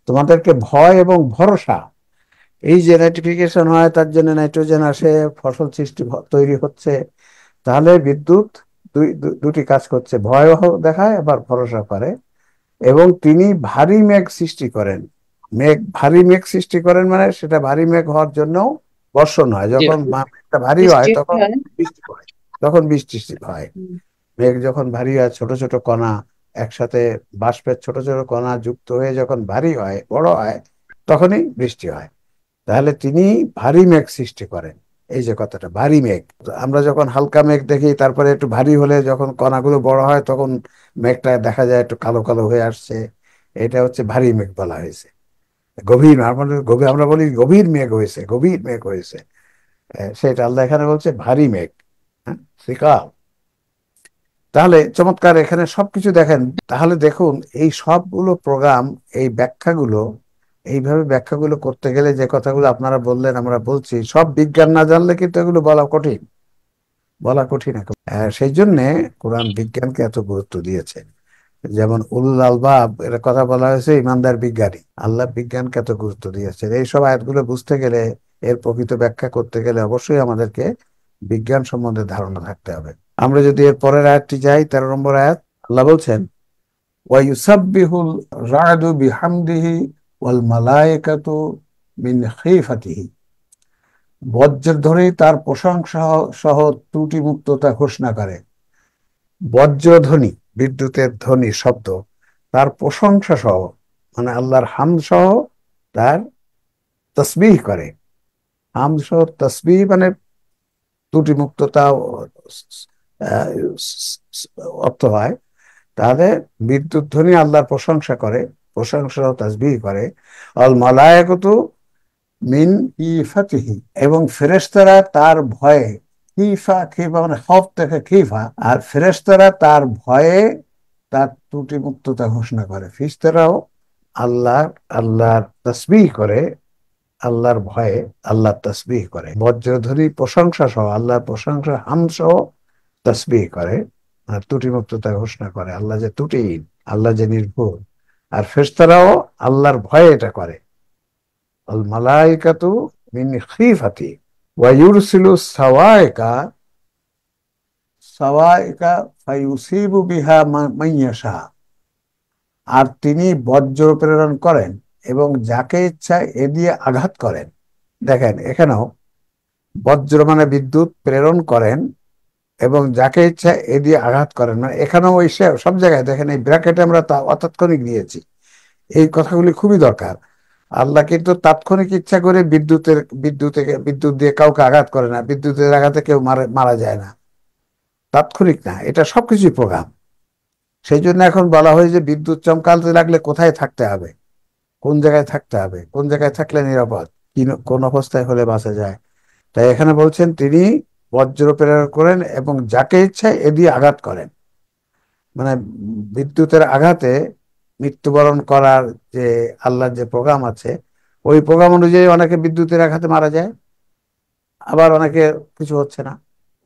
তোমাদেরকে ভয় এবং ভরসা, এই যে নাইট্রিফিকেশন হয় তার জন্য নাইট্রোজেন আসে, ফসল সৃষ্টি তৈরি হচ্ছে, তাহলে বিদ্যুৎ দুটি কাজ করছে, ভয় দেখায় আবার ভরসা করে। এবং তিনি ভারী মেঘ সৃষ্টি করেন। ভারী মেঘ সৃষ্টি করেন মানে সেটা ভারী মেঘ হওয়ার জন্য বর্ষণ হয়, জি, যখন মেঘটা ভারী হয় তখন বৃষ্টি হয়, তখন বৃষ্টি হয়। মেঘ যখন ভারী হয়, ছোট ছোট কণা একসাথে, বাষ্পের ছোট ছোট কণা যুক্ত হয়ে যখন ভারী হয়, বড় হয়, তখনই বৃষ্টি হয়। তাহলে তিনি ভারী মেঘ সৃষ্টি করেন। এই যে কথাটা ভারী মেঘ, আমরা যখন হালকা মেঘ দেখি, তারপরে একটু ভারী হলে যখন কণাগুলো বড় হয় তখন মেঘটা দেখা যায় একটু কালো কালো হয়ে আসছে, এটা হচ্ছে ভারী মেঘ বলা হয়েছে। গভীর, আমাদের গভীর, আমরা বলি গভীর মেঘ হয়েছে, গভীর মেঘ হয়েছে, সেটা আল্লাহ এখানে বলছে ভারী মেঘ। হ্যাঁ, সিকাল। তাহলে চমৎকার, এখানে সবকিছু দেখেন। তাহলে দেখুন এই সবগুলো প্রোগ্রাম, এই ব্যাখ্যাগুলো, এইভাবে ব্যাখ্যাগুলো করতে গেলে যে কথাগুলো আপনারা বললেন আমরা বলছি, সব বিজ্ঞান না জানলে কিন্তু এগুলো বলা কঠিন, বলা কঠিন এখন। সেই জন্যে কোরআন বিজ্ঞানকে এত গুরুত্ব দিয়েছে। যেমন উলুল আলবাব এর কথা বলা হয়েছে, ইমানদার বিজ্ঞানী। আল্লাহ বিজ্ঞানকে এত গুরুত্ব দিয়েছে। এইসব আয়াতগুলো বুঝতে গেলে, এর প্রকৃত ব্যাখ্যা করতে গেলে অবশ্যই আমাদেরকে বিজ্ঞান সম্বন্ধে ধারণা থাকতে হবে। আমরা যদি এর পরের আয়াতটি যাই, 13 নম্বর আয়াত, আল্লাহ বলছেন ওয়ায়ুসাব্বিহুল রা'দু বিহামদিহি ওয়াল মালায়েকাতু মিন খিফাতিহি। বজ্রধ্বনি তার প্রশংসা সহ ত্রুটি মুক্ততা ঘোষণা করে। বজ্রধ্বনি, বিদ্যুতের ধ্বনি, শব্দ, তার প্রশংসা সহ, মানে আল্লাহর হামদ সহ তার তসবিহ করে। হামদ সহ তসবিহ মানে ত্রুটি মুক্ততা অর্থ হয়। তাহলে বিদ্যুৎ ধ্বনি আল্লাহর প্রশংসা করে, প্রশংসা সহ তসবিহ করে। আল মালায়েকাতু মিন ইফাতিহি, এবং ফেরেশতারা তার ভয়ে, খিফা, খিফা মানে খৌফ থেকে খিফা, আর ফেরেশতারা তার ভয়ে তার ত্রুটি মুক্ততা ঘোষণা করে। ফেরেশতারাও আল্লাহর তাসবিহ করে, আল্লাহর ভয়ে আল্লাহর তাসবিহ করে। বজ্রধ্বনি প্রশংসা সহ, আল্লাহর প্রশংসা হামদ সহ তাসবিহ করে, আর ত্রুটি মুক্ততা ঘোষণা করে। আল্লাহ যে ত্রুটিহীন, আল্লাহ যে নির্ভুল। আর ফেরেশতারাও আল্লাহর ভয়ে এটা করে। আল মালাইকাতু মিন খিফাতি ওয়া ইউরসিলু সাওয়াইকা ফায়ুসিবু বিহা মান ইয়াশা। আর তিনি বজ্র প্রেরণ করেন এবং যাকে ইচ্ছা এ দিয়ে আঘাত করেন। দেখেন এখানেও বজ্র মানে বিদ্যুৎ প্রেরণ করেন এবং যাকে ইচ্ছা এ দিয়ে আঘাত করেন, মানে এখানেও ওই সব জায়গায় দেখেন এই ব্র্যাকেটে আমরা অতাৎক্ষণিক দিয়েছি। এই কথাগুলি খুবই দরকার। আল্লাহ কিন্তু তাৎক্ষণিক ইচ্ছা করে বিদ্যুৎ দিয়ে কাউকে আঘাত করে না। বিদ্যুতের আঘাতে কেউ মারা যায় না, তাৎক্ষণিক না, এটা সবকিছুই প্রোগ্রাম। সেই জন্য এখন বলা হয় যে বিদ্যুৎ চমকাতে লাগলে কোথায় থাকতে হবে, কোন জায়গায় থাকতে হবে, কোন জায়গায় থাকলে নিরাপদ, কোন অবস্থায় হলে বাঁচা যায়। তাই এখানে বলছেন তিনি বজ্র প্রেরণ করেন এবং যাকে ইচ্ছা এ দিয়ে আঘাত করেন। মানে বিদ্যুতের আঘাতে মৃত্যুবরণ করার যে আল্লাহর যে প্রোগ্রাম আছে, ওই প্রোগ্রাম অনুযায়ী অনেকে বিদ্যুতের আঘাতে মারা যায়, আবার অনেকে কিছু হচ্ছে না।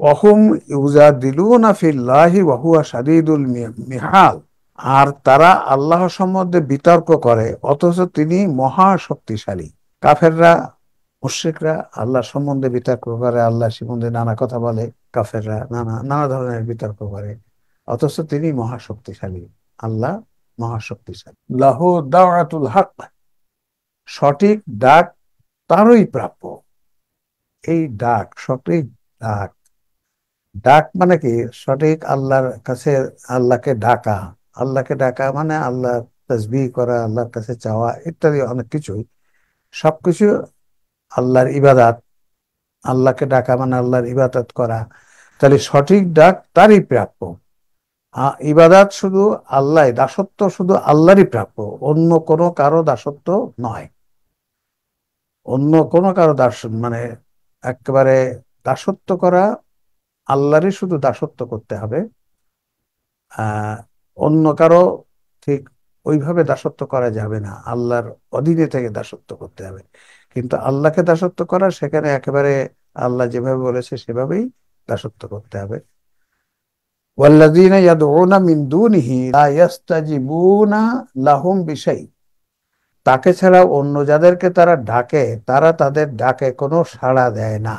ওয়াহুম ইউজাদিলুনা ফিল্লাহি ওয়া হুয়া শাদীদুল মিহাল। আর তারা আল্লাহ সম্বন্ধে বিতর্ক করে অথচ তিনি মহা শক্তিশালী। কাফেররা, মুশরিকরা আল্লাহ সম্বন্ধে বিতর্ক করে, আল্লাহ সম্বন্ধে নানা কথা বলে, কাফেররা নানা ধরনের বিতর্ক করে, অথচ তিনি মহাশক্তিশালী। আল্লাহ মহাশক্তিশালী। লাহু দাওয়াতুল হক, সঠিক ডাক তারই প্রাপ্য। এই ডাক, সঠিক ডাক, ডাক মানে কি? সঠিক আল্লাহর কাছে আল্লাহকে ডাকা। আল্লাহকে ডাকা মানে আল্লাহ তাসবিহ করা, আল্লাহর কাছে চাওয়া ইত্যাদি অনেক কিছুই, সবকিছু আল্লাহর ইবাদত। আল্লাহকে ডাকা মানে আল্লাহর ইবাদত করা। তাহলে সঠিক ডাক তারই প্রাপ্য। ইবাদত শুধু আল্লাহ, দাসত্ব শুধু আল্লাহরই প্রাপ্য, অন্য কোনো কারো দাসত্ব নয়। অন্য কোনো কারো মানে একেবারে দাসত্ব করা আল্লাহরই শুধু দাসত্ব করতে হবে। অন্য কারো ঠিক ওইভাবে দাসত্ব করা যাবে না, আল্লাহর অধীনে থেকে দাসত্ব করতে হবে। কিন্তু আল্লাহকে দাসত্ব করা, সেখানে একেবারে আল্লাহ যেভাবে বলেছে সেভাবেই দাসত্ব করতে হবে। ওয়াল্লাযীনা ইয়াদউনা মিন দুনিহি লা ইস্তাজিবুনা লাহুম বিশাই। তাকে ছাড়া অন্য যাদেরকে তারা ডাকে, তারা তাদের ডাকে কোনো সাড়া দেয় না।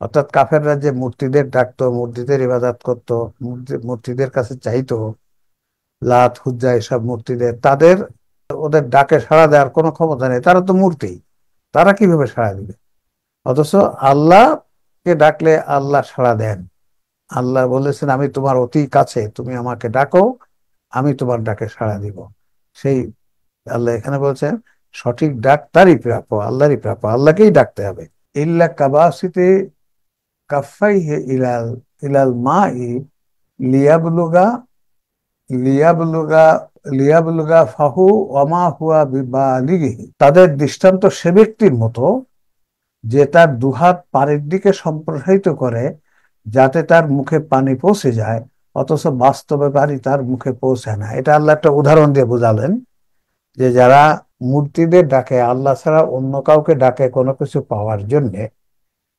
অর্থাৎ কাফেররা যে মূর্তিদের ডাকতো, মূর্তিদের ইবাদত করতো, মূর্তিদের কাছে চাইতো, লাত হুজ্জা এসব মূর্তিদের, ওদের ডাকে সাড়া দেওয়ার কোনো ক্ষমতা নেই। তারা তো মূর্তি, তারা কিভাবে সাড়া দিবে? অথচ আল্লাহকে ডাকলে আল্লাহ সাড়া দেন। আল্লাহ বলেছেন আমি তোমার অতি কাছে, তুমি আমাকে ডাকো, আমি তোমার ডাকে সাড়া দিব। সেই আল্লাহ এখানে বলছেন সঠিক ডাক তারই প্রাপ্য, আল্লাহরই প্রাপ্য, আল্লাহকেই ডাকতে হবে। ইল্লা কাবাসিতে কাফাইহি ইলাল মাই লিয়াবলুগা লিয়াবলুগা লিয়াবলুগা ফাহু ওমা হুয়া বিবালিগিহি। তাদের দৃষ্টান্ত সে ব্যক্তির মতো যে তার দুহাত পানির দিকে সম্প্রসারিত করে যাতে তার মুখে পানি পৌঁছে যায়, অথচ বাস্তবে পানি তার মুখে পৌঁছায় না। এটা আল্লাহ একটা উদাহরণ দিয়ে বোঝালেন যে যারা মূর্তিদের ডাকে, আল্লাহ ছাড়া অন্য কাউকে ডাকে কোনো কিছু পাওয়ার জন্যে,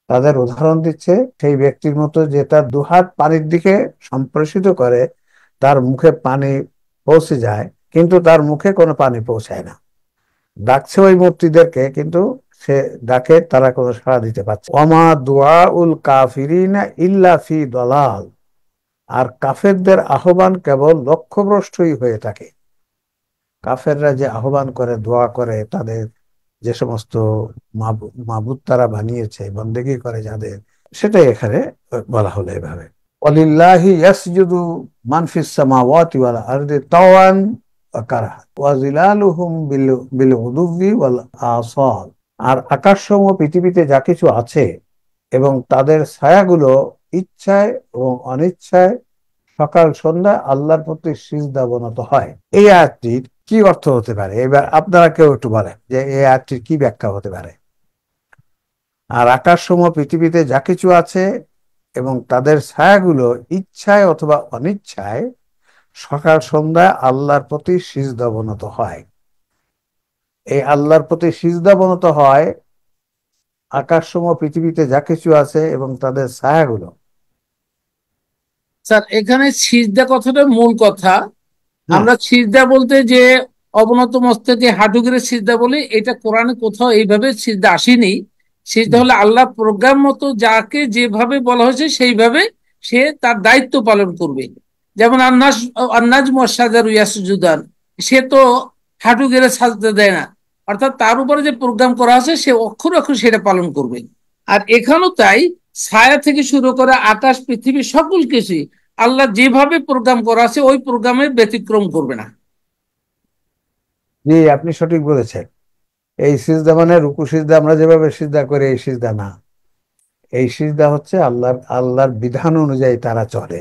তাদের উদাহরণ দিচ্ছে সেই ব্যক্তির মতো যে তার দুহাত পানির দিকে সম্প্রসারিত করে, তার মুখে পানি পৌঁছে যায় কিন্তু তার মুখে কোনো পানি পৌঁছায় না। ডাকছে ওই মূর্তিদেরকে, কিন্তু সে ডাকে তারা কোনো সাড়া দিতে পারছে। ওমা দুআউল কাফিরিনা ইল্লা ফি দলাল, আর কাফেরদের আহ্বান কেবল লক্ষ্যভ্রষ্টই হয়ে থাকে। কাফেররা যে আহ্বান করে, দোয়া করে, তাদের যে সমস্ত মাবুদ তারা বানিয়েছে, বন্দেগী করে যাদের, সেটাই এখানে বলা হলো এভাবে। ওয়ালিল্লাহি ইয়াসজুদু মান ফিস সামাওয়াতি ওয়াল আরদি তাওয়ান ওয়া কারহা ওয়া জিলালুহুম বিল গুদুবি ওয়াল আসাল। আর আকাশসমূহ পৃথিবীতে যা কিছু আছে এবং তাদের ছায়াগুলো ইচ্ছায় এবং অনিচ্ছায় সকাল সন্ধ্যা আল্লাহর প্রতি সিজদা অবনত হয়। এই আয়াতটির কি অর্থ হতে পারে? এবার আপনারা কেউ একটু বলেন যে এই আয়াতটির কি ব্যাখ্যা হতে পারে। আর আকাশসমূহ পৃথিবীতে যা কিছু আছে এবং তাদের ছায়াগুলো ইচ্ছায় অথবা অনিচ্ছায় সকাল সন্ধ্যা আল্লাহর প্রতি সিজদা অবনত হয়। এই আল্লাহর প্রতি সিজদা অবনত হয় আকাশসমূহ পৃথিবীতে যা কিছু আছে এবং তাদের ছায়াগুলো। স্যার, এখানে সিজদা কথাটা মূল কথা। আমরা সিজদা বলতে যে অবনত মস্তকে হাঁটু গেড়ে সিজদা বলি, এটা কোরআনে কোথাও এইভাবে সিজদা আসেনি। সিজদা হলে আল্লাহ প্রোগ্রাম মতো যাকে যেভাবে বলা হয়েছে সেইভাবে সে তার দায়িত্ব পালন করবে। যেমন আন্নাজ মুশাজারু ইয়াসজুদান, সে তো হাঁটু গেড়ে সাজদা দেয় না, অর্থাৎ তার উপরে যে প্রোগ্রাম করা আছে সে অক্ষরে অক্ষরে সেটা পালন করবে। আর এখানেও তাই, ছায়া থেকে শুরু করে আকাশ পৃথিবী সকল কিছু আল্লাহ যেভাবে প্রোগ্রাম করা আছে ওই প্রোগ্রামের ব্যতিক্রম করবে না। জি, আপনি সঠিক বলেছেন। এই সিজদা মানে রুকু সিজদা আমরা যেভাবে সিজদা করি এই সিজদা না। এই সিজদা হচ্ছে আল্লাহর বিধান অনুযায়ী তারা চলে।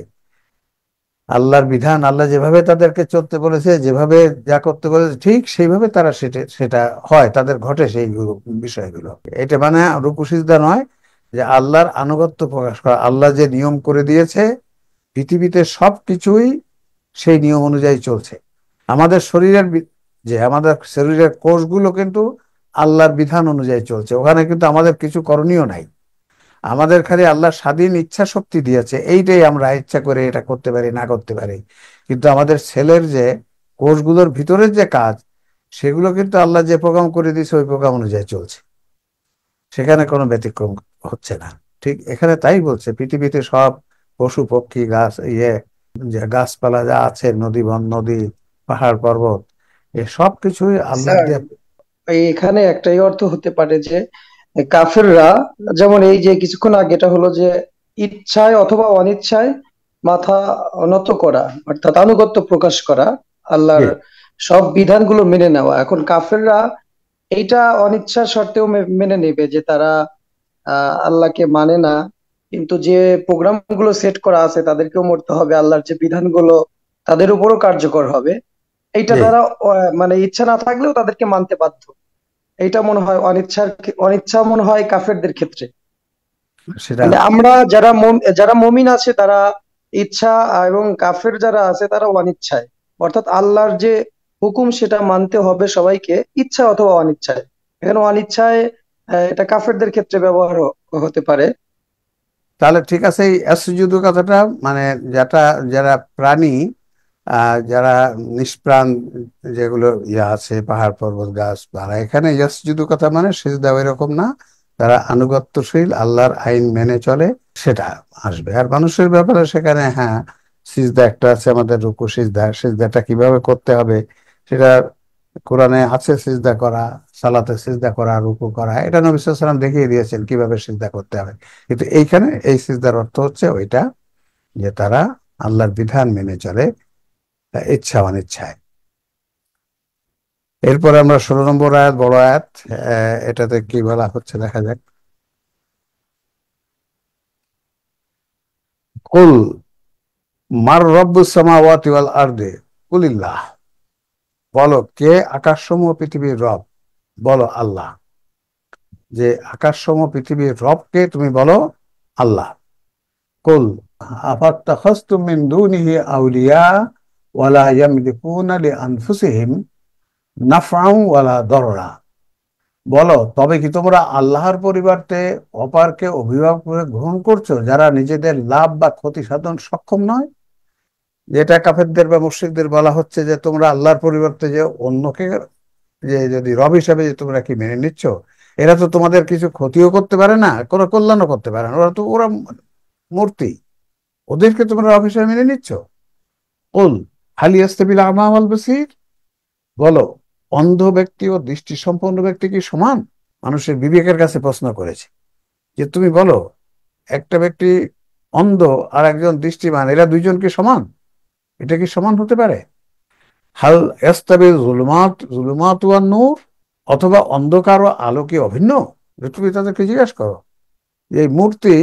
আল্লাহর বিধান, আল্লাহ যেভাবে তাদেরকে চলতে বলেছে, যেভাবে যা করতে বলেছে ঠিক সেইভাবে তারা সেটা হয়, তাদের ঘটে সেই বিষয়গুলো। এটা মানে রুকু সিজদা নয়, যে আল্লাহর আনুগত্য প্রকাশ করা। আল্লাহ যে নিয়ম করে দিয়েছে পৃথিবীতে সবকিছুই সেই নিয়ম অনুযায়ী চলছে। আমাদের শরীরের কোষগুলো কিন্তু আল্লাহর বিধান অনুযায়ী চলছে, ওখানে কিন্তু আমাদের কিছু করণীয় নাই। আমাদের খালি আল্লাহ স্বাধীন ইচ্ছা শক্তি দিয়েছে, এইটাই আমরা ইচ্ছা করে এটা করতে পারি না করতে পারি। কিন্তু আমাদের ছেলের যে কোষগুলোর ভিতরের যে কাজ, সেগুলো কিন্তু আল্লাহ যে প্রোগ্রাম করে দিয়েছে ওই প্রোগ্রাম অনুযায়ী চলছে, সেখানে কোনো ব্যতিক্রম হচ্ছে না। ঠিক এখানে তাই বলছে, পৃথিবীতে সব পশু পক্ষী গাছপালা যা আছে, নদী পাহাড় পর্বত, এ সব কিছুই আল্লাহ স্যার, এখানে একটাই অর্থ হতে পারে যে কাফেররা, যেমন এই যে কিছুক্ষণ আগে এটা হলো যে ইচ্ছায় অথবা অনিচ্ছায় মাথা নত করা, অর্থাৎ আনুগত্য প্রকাশ করা, আল্লাহর সব বিধানগুলো মেনে নেওয়া। এখন কাফেররা এইটা অনিচ্ছা সত্ত্বেও মেনে নেবে যে তারা আল্লাহকে মানে না, কিন্তু যে প্রোগ্রাম গুলো সেট করা আছে তাদেরকেও মরতে হবে, আল্লাহর যে বিধানগুলো তাদের উপরও কার্যকর হবে, এইটা তারা মানে ইচ্ছা না থাকলেও তাদেরকে মানতে বাধ্য। এইটা মনে হয় অনিচ্ছা মনে হয় কাফেরদের ক্ষেত্রে। সেটা মানে আমরা যারা মুমিন আছে তারা ইচ্ছা, এবং কাফের যারা আছে তারা অনিচ্ছায়, অর্থাৎ আল্লাহর যে হুকুম সেটা মানতে হবে সবাইকে, ইচ্ছা অথবা অনিচ্ছায়। এখানে অনিচ্ছায় এটা কাফেরদের ক্ষেত্রে ব্যবহার হতে পারে। তাহলে ঠিক আছে। এই আসজুদু কথাটা মানে যারা প্রাণী, যারা নিষ্প্রাণ, যেগুলো আছে পাহাড় পর্বত গাছপালা, এখানে ইয়াসজুদু কথা মানে সিজদা এরকম না, তারা আনুগত্যশীল, আল্লাহর আইন মেনে চলে, সেটা আসবে। আর মানুষের ব্যাপারে সেখানে হ্যাঁ, সিজদা একটা আছে আমাদের, রুকু সিজদাটা কিভাবে করতে হবে সেটা কোরআনে আছে। সিজদা করা, সালাতে সিজদা করা, রুকু করা, এটা নবী সাল্লাল্লাহু আলাইহি ওয়াসাল্লাম দেখিয়ে দিয়েছেন কিভাবে সিজদা করতে হবে। কিন্তু এইখানে এই সিজদার অর্থ হচ্ছে ওইটা, যে তারা আল্লাহর বিধান মেনে চলে ইচ্ছা অনিচ্ছায়। এরপর আমরা 16 নম্বর আয়াত, বড় আয়াত, এটাতে কি বলা হচ্ছে দেখা যাক। কুল মার রব্বুস সামাওয়াতি ওয়াল আরদি কুলিল্লাহ, বলো কে আকাশসমূহ পৃথিবীর রব, বলো আল্লাহ। যে আকাশসমূহ পৃথিবীর রব কে, তুমি বলো আল্লাহ। কুল আফাত্তাখাযতুম মিন দুনিহি আউলিয়া ওয়া লা ইয়ামলিকুনা লিআনফুসিহিম নাফআউ ওয়ালা দররা। বলো, তবে কি তোমরা আল্লাহর পরিবর্তে অপারকে অভিভাবক করে গ্রহণ করছো, যারা নিজেদের লাভ বা ক্ষতি সাধন সক্ষম নয়? যেটা কাফেরদের বা মুশরিকদের বলা হচ্ছে যে তোমরা আল্লাহর পরিবর্তে যে অন্যকে যে যদি রব হিসাবে যে তোমরা কি মেনে নিচ্ছ, এরা তো তোমাদের কিছু ক্ষতিও করতে পারে না, কোনো কল্যাণও করতে পারে না, ওরা মূর্তি, ওদেরকে তোমরা রব হিসাবে মেনে নিচ্ছ। কুল হাল ইয়াস্তাবিল আমা ওয়াল বাসীর, বলো, অন্ধ ব্যক্তি ও দৃষ্টি সম্পন্ন ব্যক্তি কি সমান? মানুষের বিবেকের কাছে প্রশ্ন করেছে যে তুমি বলো, একটা ব্যক্তি অন্ধ আর একজন দৃষ্টিমান, এরা দুইজন কি সমান? এটা কি সমান হতে পারে? হাল ইয়াস্তাবি জুলুমাত ওয়ান নূর, অথবা অন্ধকার ও আলো কি অভিন্ন? তুমি তাদেরকে জিজ্ঞাসা করো যে এই মূর্তি,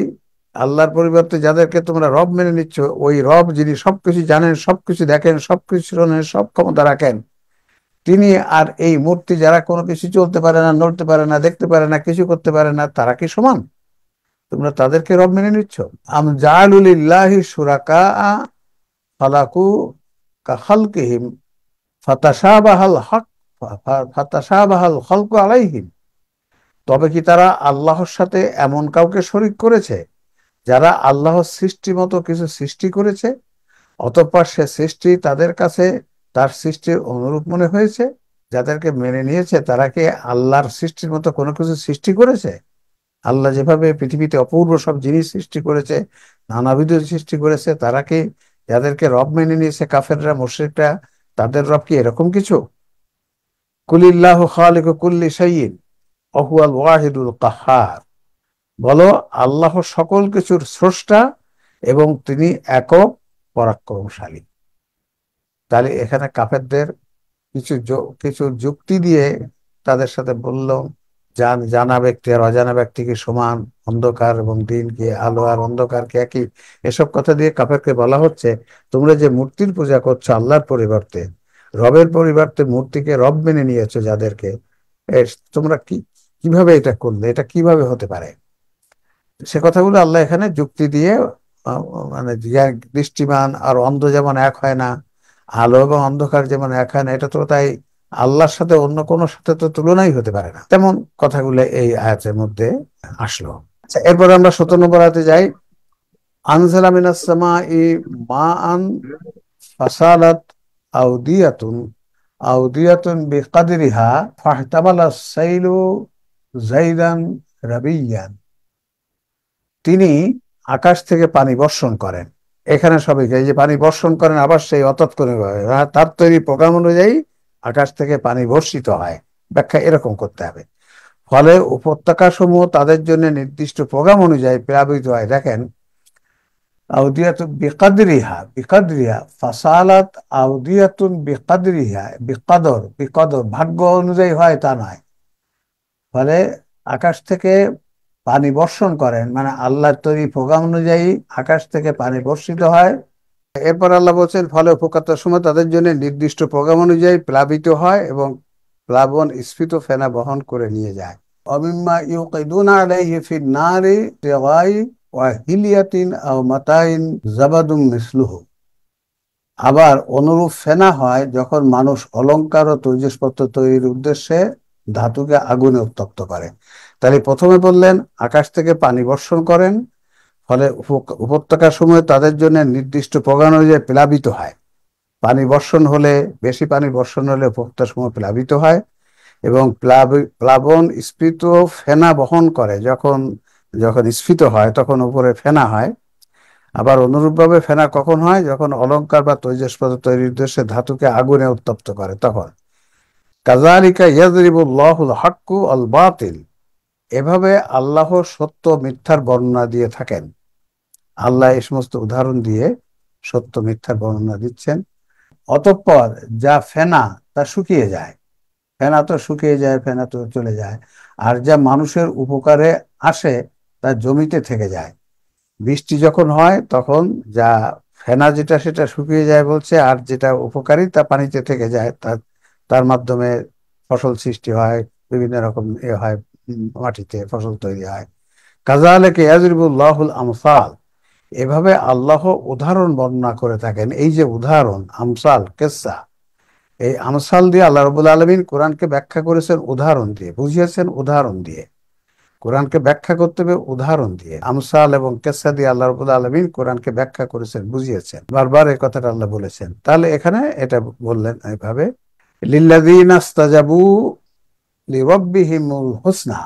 আল্লাহর পরিবর্তে যাদেরকে তোমরা রব মেনে নিচ্ছ, ওই রব যিনি সবকিছু জানেন, সবকিছু দেখেন, সবকিছু শোনেন, সব ক্ষমতা রাখেন, তিনি আর এই মূর্তি যারা কোনো কিছু চলতে পারে না, নড়তে পারে না, দেখতে পারে না, কিছু করতে পারে না, তারা কি সমান? তোমরা তাদেরকে রব মেনে নিচ্ছ? আম জাআলুলিল্লাহি শুরাকা ফালাকু কাখালকিহিম ফাতাশাবাহাল হক ফাতাশাবাহাল খালকু আলাইহিম, তবে কি তারা আল্লাহর সাথে এমন কাউকে শরীক করেছে যারা আল্লাহর সৃষ্টি মতো কিছু সৃষ্টি করেছে, অতঃপর সে সৃষ্টি তাদের কাছে তার সৃষ্টির অনুরূপ মনে হয়েছে? যাদেরকে মেনে নিয়েছে তারা কি আল্লাহর সৃষ্টির মতো কোনো কিছু সৃষ্টি করেছে? আল্লাহ যেভাবে পৃথিবীতে অপূর্ব সব জিনিস সৃষ্টি করেছে, নানাবিধ সৃষ্টি করেছে, তারা কি যাদেরকে রব মেনে নিয়েছে কাফেররা মুশরিকরা, তাদের রব কি এরকম কিছু? কুলিল্লাহু খালিকু কুল্লি শাইইন ওয়া হুয়াল ওয়াহিদুল কাহ্হার, বলো, আল্লাহ সকল কিছুর স্রষ্টা এবং তিনি একক পরাক্রমশালী। তাহলে এখানে কাফেরদের কিছু যুক্তি দিয়ে তাদের সাথে বলল, জানা ব্যক্তি আর অজানা ব্যক্তি কি সমান, অন্ধকার এবং দিন কি, আলো আর অন্ধকার কি একই, এসব কথা দিয়ে কাফেরকে বলা হচ্ছে তোমরা যে মূর্তির পূজা করছো আল্লাহর পরিবর্তে, রবের পরিবর্তে মূর্তিকে রব মেনে নিয়েছো যাদেরকে, তোমরা কিভাবে এটা করলে, এটা কিভাবে হতে পারে? সে কথাগুলো আল্লাহ এখানে যুক্তি দিয়ে আহ, মানে দৃষ্টিমান আর অন্ধ যেমন এক হয় না, আলো এবং অন্ধকার যেমন এক হয় না, এটা তো তাই আল্লাহর সাথে অন্য কোনো সাথে তো তুলনাই হতে পারে না, তেমন কথাগুলো এই আয়াতের মধ্যে আসলো। আচ্ছা, এরপর আমরা 17 নম্বর আয়াতে যাই। আনজালা মিনাস সামাই মাআন ফাসালাত আওদিয়াতুন আওদিয়াতুন বিকাদরিহা ফাহতামালা সাইলু যাইদান রাবিয়ান, তিনি আকাশ থেকে পানি বর্ষণ করেন। এখানে সবাই এই যে পানি বর্ষণ করেন আবার সেই অতৎক্ষণিকভাবে, তার তৈরি প্রোগ্রাম অনুযায়ী আকাশ থেকে পানি বর্ষিত হয়, ব্যাখ্যা এরকম করতে হবে। ফলে উপত্যকা সমূহ তাদের জন্য নির্দিষ্ট প্রোগ্রাম অনুযায়ী প্লাবিত হয়। দেখেন, আউদিয়াতুন বিকাদরিহা, বিকাদরিহা ফাসালাত আউদিয়াতুন বিকাদরিহা, বিকদর ভাগ্য অনুযায়ী হয় তা নয়। ফলে আকাশ থেকে পানি বর্ষণ করেন মানে আল্লাহর তৈরি প্রোগ্রাম অনুযায়ী আকাশ থেকে পানি বর্ষিত হয়। এরপর আল্লাহ বলছেন, ফলে উপত্যকার সময় তাদের জন্য নির্দিষ্ট প্রোগ্রাম অনুযায়ী প্লাবিত হয় এবং প্লাবন স্ফীত ফেনা বহন করে নিয়ে যায়। অমিম্মা ইউকিদুনা আলাইহি ফিন নারি তিগাই ওয়া হিলিয়াতিন আও মাতাইন জাবাদুম মিসলুহু, আবার অনুরূপ ফেনা হয় যখন মানুষ অলংকার ও তৈজসপত্র তৈরির উদ্দেশ্যে ধাতুকে আগুনে উত্তপ্ত করে। তাহলে প্রথমে বললেন আকাশ থেকে পানি বর্ষণ করেন, ফলে উপত্যকার সময় তাদের জন্য নির্দিষ্ট প্রোগ্রাম অনুযায়ী প্লাবিত হয়। পানি বর্ষণ হলে, বেশি পানি বর্ষণ হলে উপত্যকার সময় প্লাবিত হয় এবং প্লাবন স্ফীত ফেনা বহন করে, যখন যখন স্ফীত হয় তখন উপরে ফেনা হয়। আবার অনুরূপভাবে ফেনা কখন হয়? যখন অলংকার বা তৈজসপত্র তৈরির উদ্দেশ্যে ধাতুকে আগুনে উত্তপ্ত করে তখন। কাযালিকা ইয়াযরিবুল্লাহুল হাক্কু আল বাতিল, এভাবে আল্লাহ সত্য মিথ্যার বর্ণনা দিয়ে থাকেন। আল্লাহ এই সমস্ত উদাহরণ দিয়ে সত্য মিথ্যার বর্ণনা দিচ্ছেন। অতঃপর যা ফেনা তা শুকিয়ে যায়, ফেনা তো শুকিয়ে যায়, ফেনা তো চলে যায়, আর যা মানুষের উপকারে আসে তা জমিতে থেকে যায়। বৃষ্টি যখন হয় তখন যা ফেনা যেটা সেটা শুকিয়ে যায় বলছে, আর যেটা উপকারী তা পানিতে থেকে যায়, তার মাধ্যমে ফসল সৃষ্টি হয়, বিভিন্ন রকম হয়, মাটিতে ফসল তৈরি হয়। কাযালিকা ইয়াযরিবুল্লাহুল আমসাল, এভাবে আল্লাহ উদাহরণ বর্ণনা করে থাকেন। এই যে উদাহরণ, আমসাল, কেসা, এই আমসাল দিয়ে আল্লাহ রাব্বুল আলামিন কোরআনকে ব্যাখ্যা করেছেন উদাহরণ দিয়ে, বুঝিয়েছেন উদাহরণ দিয়ে। কোরআনকে ব্যাখ্যা করতে হবে উদাহরণ দিয়ে। আমসাল এবং কেসা দিয়ে আল্লাহ রাব্বুল আলামিন কোরআনকে ব্যাখ্যা করেছেন, বুঝিয়েছেন, বারবার এই কথাটা আল্লাহ বলেছেন। তাহলে এখানে এটা বললেন এইভাবে, লিল্লাযীনা ইসতাজাবু লিরাব্বিহিমুল হুসনা,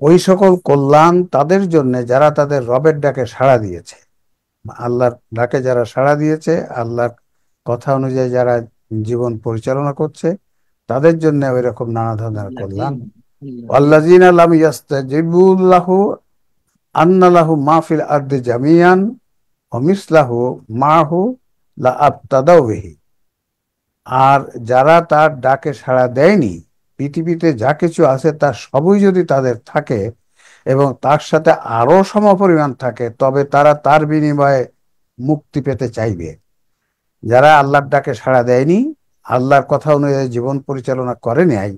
ওই সকল কল্যাণ তাদের জন্য যারা তাদের রবের ডাকে সাড়া দিয়েছে। আল্লাহর ডাকে যারা সাড়া দিয়েছে, আল্লাহর কথা অনুযায়ী যারা জীবন পরিচালনা করছে, তাদের জন্য ওই রকম নানা ধরনের কল্যাণ। আল্লাযীনা লাম ইয়াস্তাজিবু লাহু আন্না লাহু মা ফিল আরদি জামিয়ান ওয়া মিসলাহু মাহু লা আবতাদাউ বিহি, আর যারা তার ডাকে সাড়া দেয়নি, পৃথিবীতে যা কিছু আছে তার সবই যদি তাদের থাকে এবং তার সাথে আরো সমপরিমাণ থাকে, তবে তারা তার বিনিময়ে মুক্তি পেতে চাইবে। যারা আল্লাহর ডাকে সাড়া দেয়নি, আল্লাহর কথা অনুযায়ী জীবন পরিচালনা করে নাই,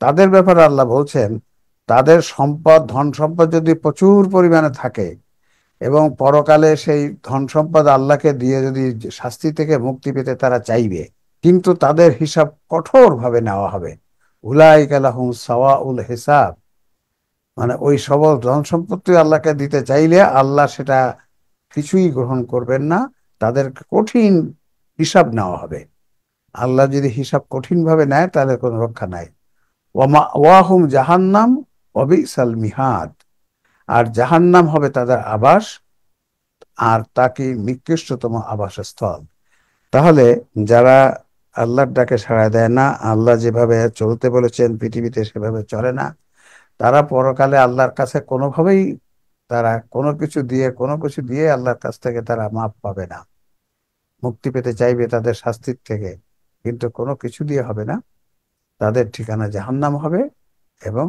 তাদের ব্যাপারে আল্লাহ বলছেন, তাদের সম্পদ, ধন সম্পদ যদি প্রচুর পরিমাণে থাকে এবং পরকালে সেই ধন সম্পদ আল্লাহকে দিয়ে যদি শাস্তি থেকে মুক্তি পেতে তারা চাইবে, কিন্তু তাদের হিসাব কঠোরভাবে নেওয়া হবে। উলাইকা লাহুম সাওয়াউল হিসাব, মানে ওই সবল ধন সম্পত্তি আল্লাহকে দিতে চাইলে আল্লাহ সেটা কিছুই গ্রহণ করবেন না, তাদের কঠিন হিসাব নেওয়া হবে। আল্লাহ যদি হিসাব কঠিন ভাবে নেয় তাহলে কোনো রক্ষা নাই। ওয়াহুম জাহান্নাম ওয়া বিসাল মিহাদ, আর জাহান্নাম হবে তাদের আবাস, আর তাকে নিকৃষ্টতম আবাসস্থল। তাহলে যারা আল্লাহর ডাকে সাড়া দেয় না, আল্লাহ যেভাবে চলতে বলেছেন পৃথিবীতে সেভাবে চলে না, তারা পরকালে আল্লাহর কাছে কোনোভাবেই তারা কোনো কিছু দিয়ে আল্লাহর কাছ থেকে তারা মাপ পাবে না। মুক্তি পেতে চাইবে তাদের শাস্তির থেকে, কিন্তু কোনো কিছু দিয়ে হবে না। তাদের ঠিকানা জাহান্নাম হবে এবং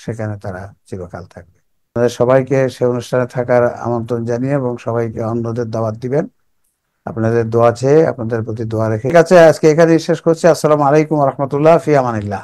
সেখানে তারা চিরকাল থাকবে। আপনাদের সবাইকে সে অনুষ্ঠানে থাকার আমন্ত্রণ জানিয়ে এবং সবাইকে অন্যদের দাওয়াত দিবেন। আপনাদের দোয়া চেয়ে, আপনাদের প্রতি দোয়া রেখে, ঠিক আছে, আজকে এখানেই শেষ করছি। আসসালামু আলাইকুম ওয়া রাহমাতুল্লাহ, ফি আমানিল্লাহ।